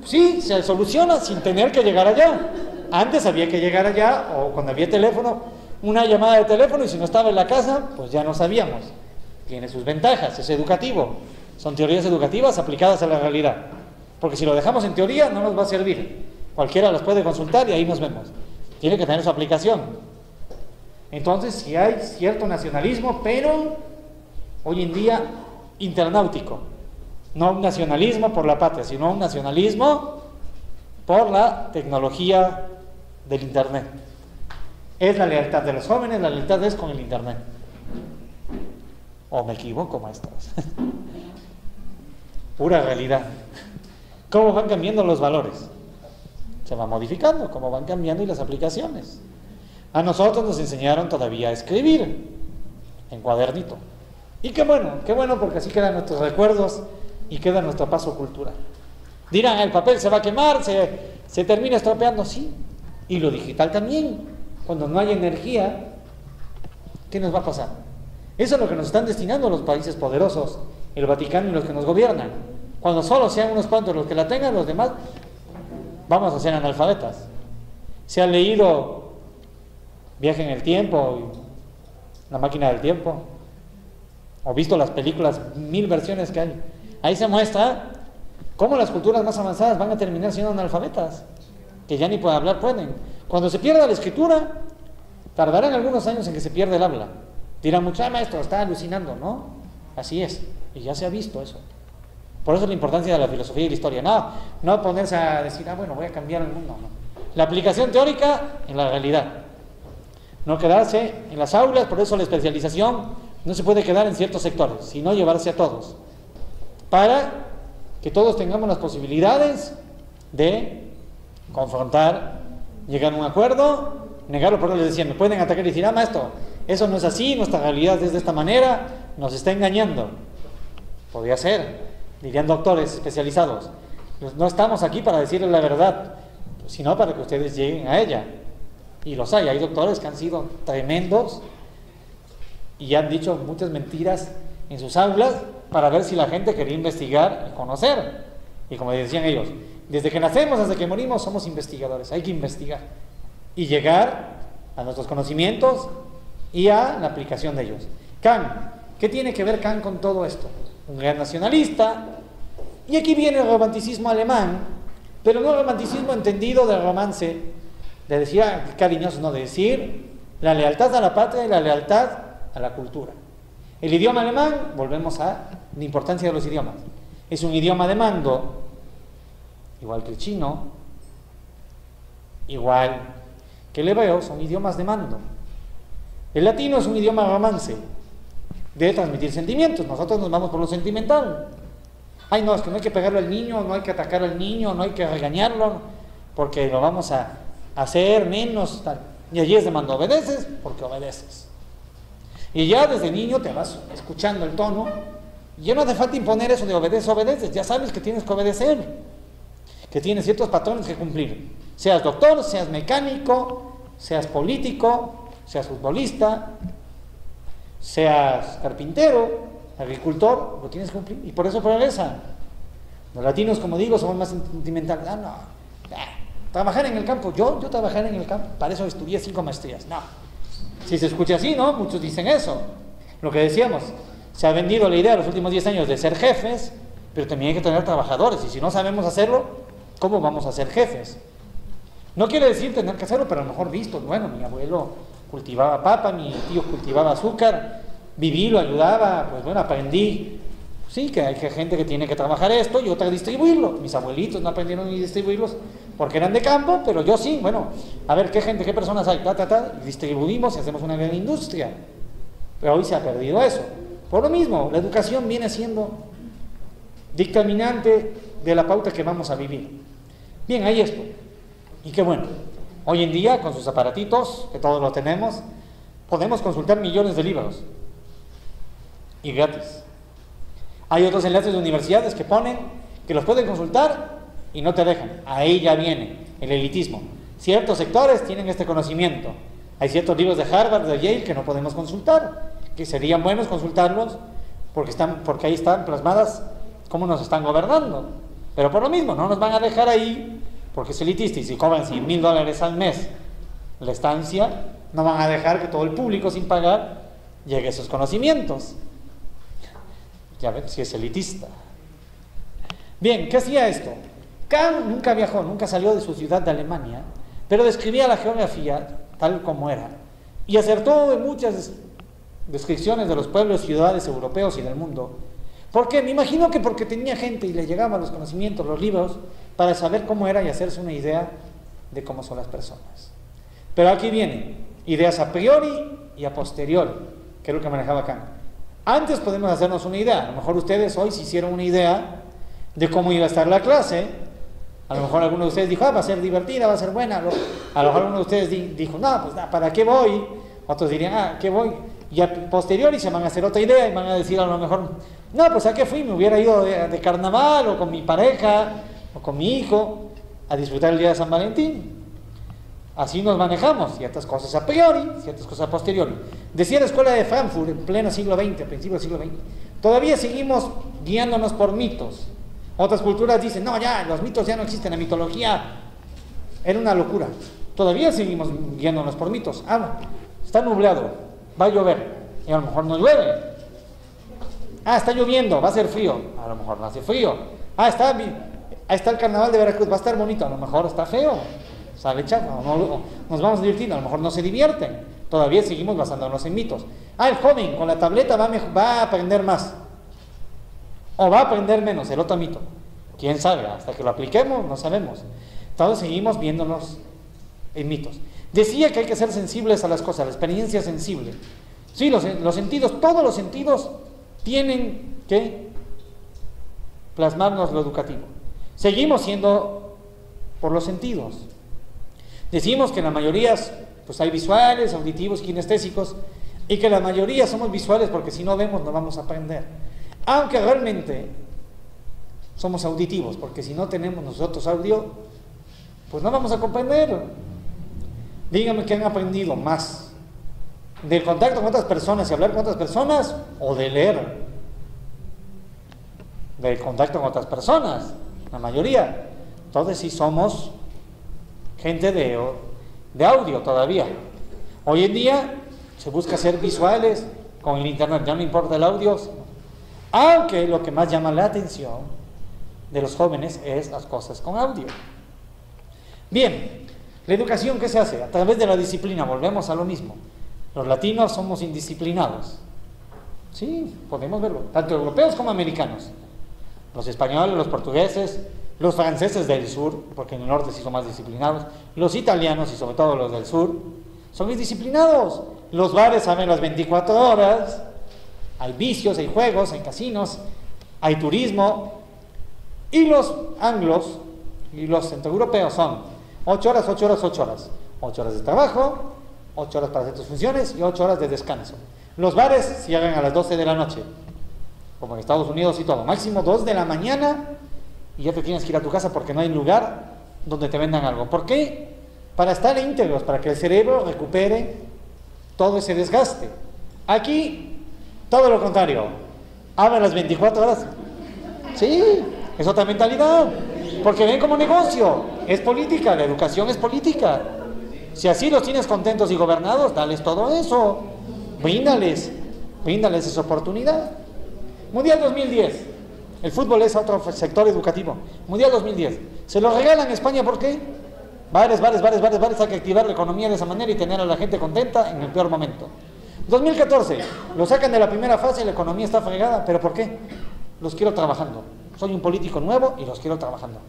Sí, se soluciona sin tener que llegar allá. Antes había que llegar allá, o cuando había teléfono, una llamada de teléfono, y si no estaba en la casa, pues ya no sabíamos. Tiene sus ventajas, es educativo. Son teorías educativas aplicadas a la realidad. Porque si lo dejamos en teoría, no nos va a servir. Cualquiera las puede consultar y ahí nos vemos. Tiene que tener su aplicación. Entonces, sí hay cierto nacionalismo, pero hoy en día internautico. No un nacionalismo por la patria, sino un nacionalismo por la tecnología del Internet. Es la lealtad de los jóvenes, la lealtad es con el Internet. ¿O me equivoco, maestros? Pura realidad. ¿Cómo van cambiando los valores? Se va modificando, cómo van cambiando y las aplicaciones. A nosotros nos enseñaron todavía a escribir en cuadernito. Y qué bueno, porque así quedan nuestros recuerdos y queda nuestro paso cultural. Dirán, el papel se va a quemar, se termina estropeando, sí. Y lo digital también. Cuando no hay energía, ¿qué nos va a pasar? Eso es lo que nos están destinando los países poderosos, el Vaticano y los que nos gobiernan. Cuando solo sean unos cuantos los que la tengan, los demás vamos a ser analfabetas. Se han leído Viaje en el Tiempo, La Máquina del Tiempo, o visto las películas, 1000 versiones que hay. Ahí se muestra cómo las culturas más avanzadas van a terminar siendo analfabetas, que ya ni pueden hablar pueden. Cuando se pierda la escritura, tardarán algunos años en que se pierda el habla. Dirán mucho, maestro, está alucinando, ¿no? Así es, y ya se ha visto eso. Por eso la importancia de la filosofía y la historia. No ponerse a decir, bueno, voy a cambiar el mundo. No. La aplicación teórica en la realidad. No quedarse en las aulas, por eso la especialización no se puede quedar en ciertos sectores, sino llevarse a todos. Para que todos tengamos las posibilidades de confrontar, llegar a un acuerdo, negarlo. Por eso les decía, me pueden atacar y decir, maestro, eso no es así, nuestra realidad es de esta manera, nos está engañando. Podría ser, dirían doctores especializados. No estamos aquí para decirles la verdad, sino para que ustedes lleguen a ella. Y los hay doctores que han sido tremendos y han dicho muchas mentiras en sus aulas para ver si la gente quería investigar y conocer. Y como decían ellos, desde que nacemos hasta que morimos somos investigadores, hay que investigar y llegar a nuestros conocimientos y a la aplicación de ellos. Kant, ¿qué tiene que ver Kant con todo esto? Un gran nacionalista, y aquí viene el romanticismo alemán, pero no el romanticismo entendido del romance, de decir, cariñoso, no, de decir la lealtad a la patria y la lealtad a la cultura. El idioma alemán, volvemos a la importancia de los idiomas, es un idioma de mando, igual que el chino, igual que el hebreo, son idiomas de mando. El latino es un idioma romance, de transmitir sentimientos. Nosotros nos vamos por lo sentimental. No, es que no hay que pegarle al niño, no hay que atacar al niño, no hay que regañarlo, porque lo vamos a hacer menos, tal. Y allí es de mando, obedeces porque obedeces. Y ya desde niño te vas escuchando el tono, y ya no hace falta imponer eso de obedeces, ya sabes que tienes que obedecer, que tienes ciertos patrones que cumplir. Seas doctor, seas mecánico, seas político, seas futbolista, seas carpintero, agricultor, lo tienes que cumplir, y por eso progresa. Los latinos, como digo, somos más sentimentales. Trabajar en el campo, yo trabajar en el campo, para eso estudié 5 maestrías. No, si se escucha así, ¿no? Muchos dicen eso. Lo que decíamos, se ha vendido la idea los últimos 10 años de ser jefes, pero también hay que tener trabajadores, y si no sabemos hacerlo, ¿cómo vamos a ser jefes? No quiere decir tener que hacerlo, pero a lo mejor visto. Bueno, mi abuelo cultivaba papa, mi tío cultivaba azúcar, viví, lo ayudaba, pues bueno, aprendí. Sí, que hay gente que tiene que trabajar esto y otra distribuirlo. Mis abuelitos no aprendieron ni distribuirlos porque eran de campo, pero yo sí. Bueno, a ver qué gente, qué personas hay, y distribuimos y hacemos una gran industria. Pero hoy se ha perdido eso. Por lo mismo, la educación viene siendo dictaminante de la pauta que vamos a vivir. Bien, hay esto. Y qué bueno. Hoy en día, con sus aparatitos, que todos lo tenemos, podemos consultar millones de libros. Y gratis. Hay otros enlaces de universidades que ponen que los pueden consultar y no te dejan. Ahí ya viene el elitismo. Ciertos sectores tienen este conocimiento. Hay ciertos libros de Harvard, de Yale que no podemos consultar, que serían buenos consultarlos porque ahí están plasmadas cómo nos están gobernando. Pero por lo mismo, no nos van a dejar ahí porque es elitista, y si cobran $100,000 al mes la estancia, no van a dejar que todo el público sin pagar llegue a esos conocimientos. Ya ven, si es elitista. Bien, ¿qué hacía esto? Kant nunca viajó, nunca salió de su ciudad de Alemania, pero describía la geografía tal como era, y acertó en muchas descripciones de los pueblos y ciudades europeos y del mundo. ¿Por qué? Me imagino que porque tenía gente y le llegaban los conocimientos, los libros, para saber cómo era y hacerse una idea de cómo son las personas. Pero aquí vienen ideas a priori y a posteriori, que es lo que manejaba Kant. Antes podemos hacernos una idea, a lo mejor ustedes hoy se hicieron una idea de cómo iba a estar la clase, a lo mejor alguno de ustedes dijo, va a ser divertida, va a ser buena, a lo mejor alguno de ustedes dijo, no, pues ¿para qué voy? Otros dirían, ¿qué voy? Y a posteriori se van a hacer otra idea y van a decir a lo mejor, no, pues ¿a qué fui? Me hubiera ido de carnaval o con mi pareja o con mi hijo a disfrutar el día de San Valentín. Así nos manejamos, ciertas cosas a priori, ciertas cosas a posteriori. Decía la escuela de Frankfurt en pleno siglo XX, a principios del siglo XX, todavía seguimos guiándonos por mitos. Otras culturas dicen, no, ya, los mitos ya no existen, la mitología era una locura. Todavía seguimos guiándonos por mitos. Está nublado, va a llover, y a lo mejor no llueve. Está lloviendo, va a ser frío, a lo mejor no hace frío. Ahí está el carnaval de Veracruz, va a estar bonito, a lo mejor está feo, sale chafa, nos vamos a divertir, a lo mejor no se divierten. Todavía seguimos basándonos en mitos. El joven con la tableta va a aprender más, o va a aprender menos, el otro mito. ¿Quién sabe? Hasta que lo apliquemos, no sabemos. Todos seguimos viéndonos en mitos. Decía que hay que ser sensibles a las cosas, la experiencia sensible. Sí, los sentidos, todos los sentidos tienen que plasmarnos lo educativo. Seguimos siendo por los sentidos. Decimos que la mayoría, pues hay visuales, auditivos, kinestésicos, y que la mayoría somos visuales porque si no vemos no vamos a aprender. Aunque realmente somos auditivos, porque si no tenemos nosotros audio, pues no vamos a comprender. Díganme qué han aprendido más, del contacto con otras personas y hablar con otras personas, o de leer. Del contacto con otras personas, la mayoría. Entonces sí somos gente de audio todavía. Hoy en día se busca ser visuales con el internet, ya no importa el audio, aunque lo que más llama la atención de los jóvenes es las cosas con audio. Bien, la educación, ¿qué se hace? A través de la disciplina, volvemos a lo mismo. Los latinos somos indisciplinados. Sí, podemos verlo, tanto europeos como americanos. Los españoles, los portugueses, los franceses del sur, porque en el norte sí son más disciplinados, los italianos y sobre todo los del sur, son indisciplinados. Los bares abren las 24 horas, hay vicios, hay juegos, hay casinos, hay turismo, y los anglos y los centroeuropeos son 8 horas, 8 horas, 8 horas. 8 horas de trabajo, 8 horas para hacer tus funciones y 8 horas de descanso. Los bares cierran a las 12 de la noche, como en Estados Unidos y todo, máximo 2 de la mañana y ya te tienes que ir a tu casa porque no hay lugar donde te vendan algo. ¿Por qué? Para estar íntegros, para que el cerebro recupere todo ese desgaste. Aquí, todo lo contrario, abre las 24 horas. Sí, es otra mentalidad, porque ven como negocio, es política, la educación es política. Si así los tienes contentos y gobernados, dales todo eso, bríndales esa oportunidad. Mundial 2010, el fútbol es otro sector educativo. Mundial 2010, se lo regalan en España, ¿por qué? Bares, hay que activar la economía de esa manera y tener a la gente contenta en el peor momento. 2014, lo sacan de la primera fase y la economía está fregada, ¿pero por qué? Los quiero trabajando. Soy un político nuevo y los quiero trabajando.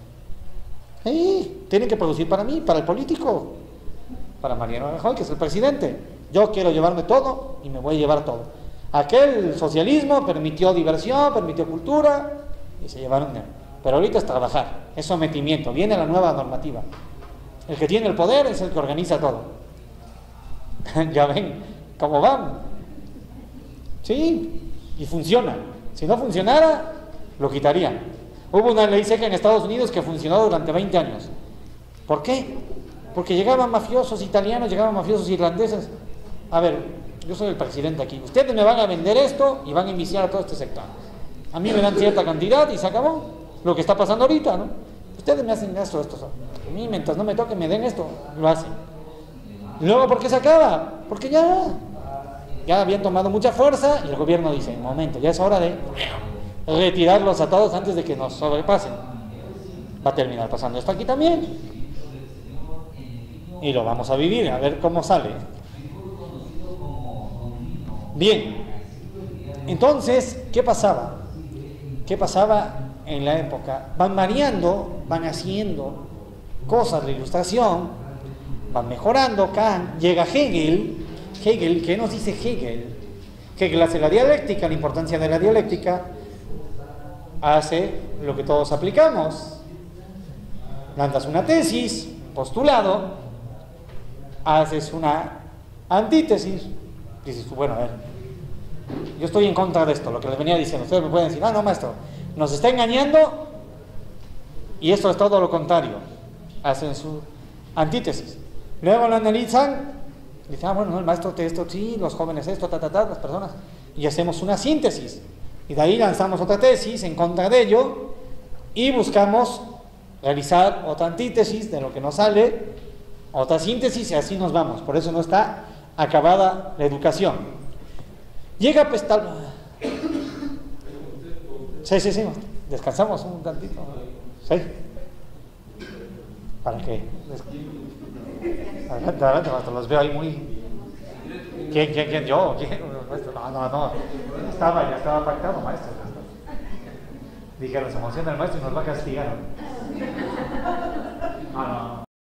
Tienen que producir para mí, para el político, para Mariano Rajoy, que es el presidente. Yo quiero llevarme todo y me voy a llevar todo. Aquel socialismo permitió diversión, permitió cultura y se llevaron. Pero ahorita es trabajar, es sometimiento. Viene la nueva normativa. El que tiene el poder es el que organiza todo. Ya ven cómo van. Sí, y funciona. Si no funcionara, lo quitarían. Hubo una ley seca en Estados Unidos que funcionó durante 20 años. ¿Por qué? Porque llegaban mafiosos italianos, llegaban mafiosos irlandeses. A ver, yo soy el presidente aquí. Ustedes me van a vender esto y van a enviciar a todo este sector. A mí me dan cierta cantidad y se acabó. Lo que está pasando ahorita, ¿no? Ustedes me hacen esto. A mí, mientras no me toque, me den esto, lo hacen. Y luego, ¿por qué se acaba? Porque ya habían tomado mucha fuerza y el gobierno dice, un momento, ya es hora de retirarlos a todos antes de que nos sobrepasen. Va a terminar pasando esto aquí también. Y lo vamos a vivir, a ver cómo sale. Bien. Entonces, ¿qué pasaba? ¿Qué pasaba en la época? Van variando, van haciendo cosas de ilustración, van mejorando. Kant, llega Hegel. ¿Qué nos dice Hegel? ¿Qué clase? La dialéctica, la importancia de la dialéctica hace lo que todos aplicamos. Lanzas una tesis, un postulado, haces una antítesis, dices tú, bueno, a ver, yo estoy en contra de esto, lo que les venía diciendo. Ustedes me pueden decir, no, maestro, nos está engañando y esto es todo lo contrario. Hacen su antítesis. Luego lo analizan, dicen, bueno, no, el maestro esto sí, los jóvenes esto, las personas, y hacemos una síntesis. Y de ahí lanzamos otra tesis en contra de ello y buscamos realizar otra antítesis de lo que nos sale, otra síntesis, y así nos vamos. Por eso no está acabada la educación. Llega pues tal... Sí, descansamos un tantito. Sí. ¿Para qué? Adelante, maestro, los veo ahí muy... ¿Quién? ¿Yo? ¿Quién? No. Ya estaba pactado, maestro. Dijeron, se emociona el maestro y nos va a castigar. No.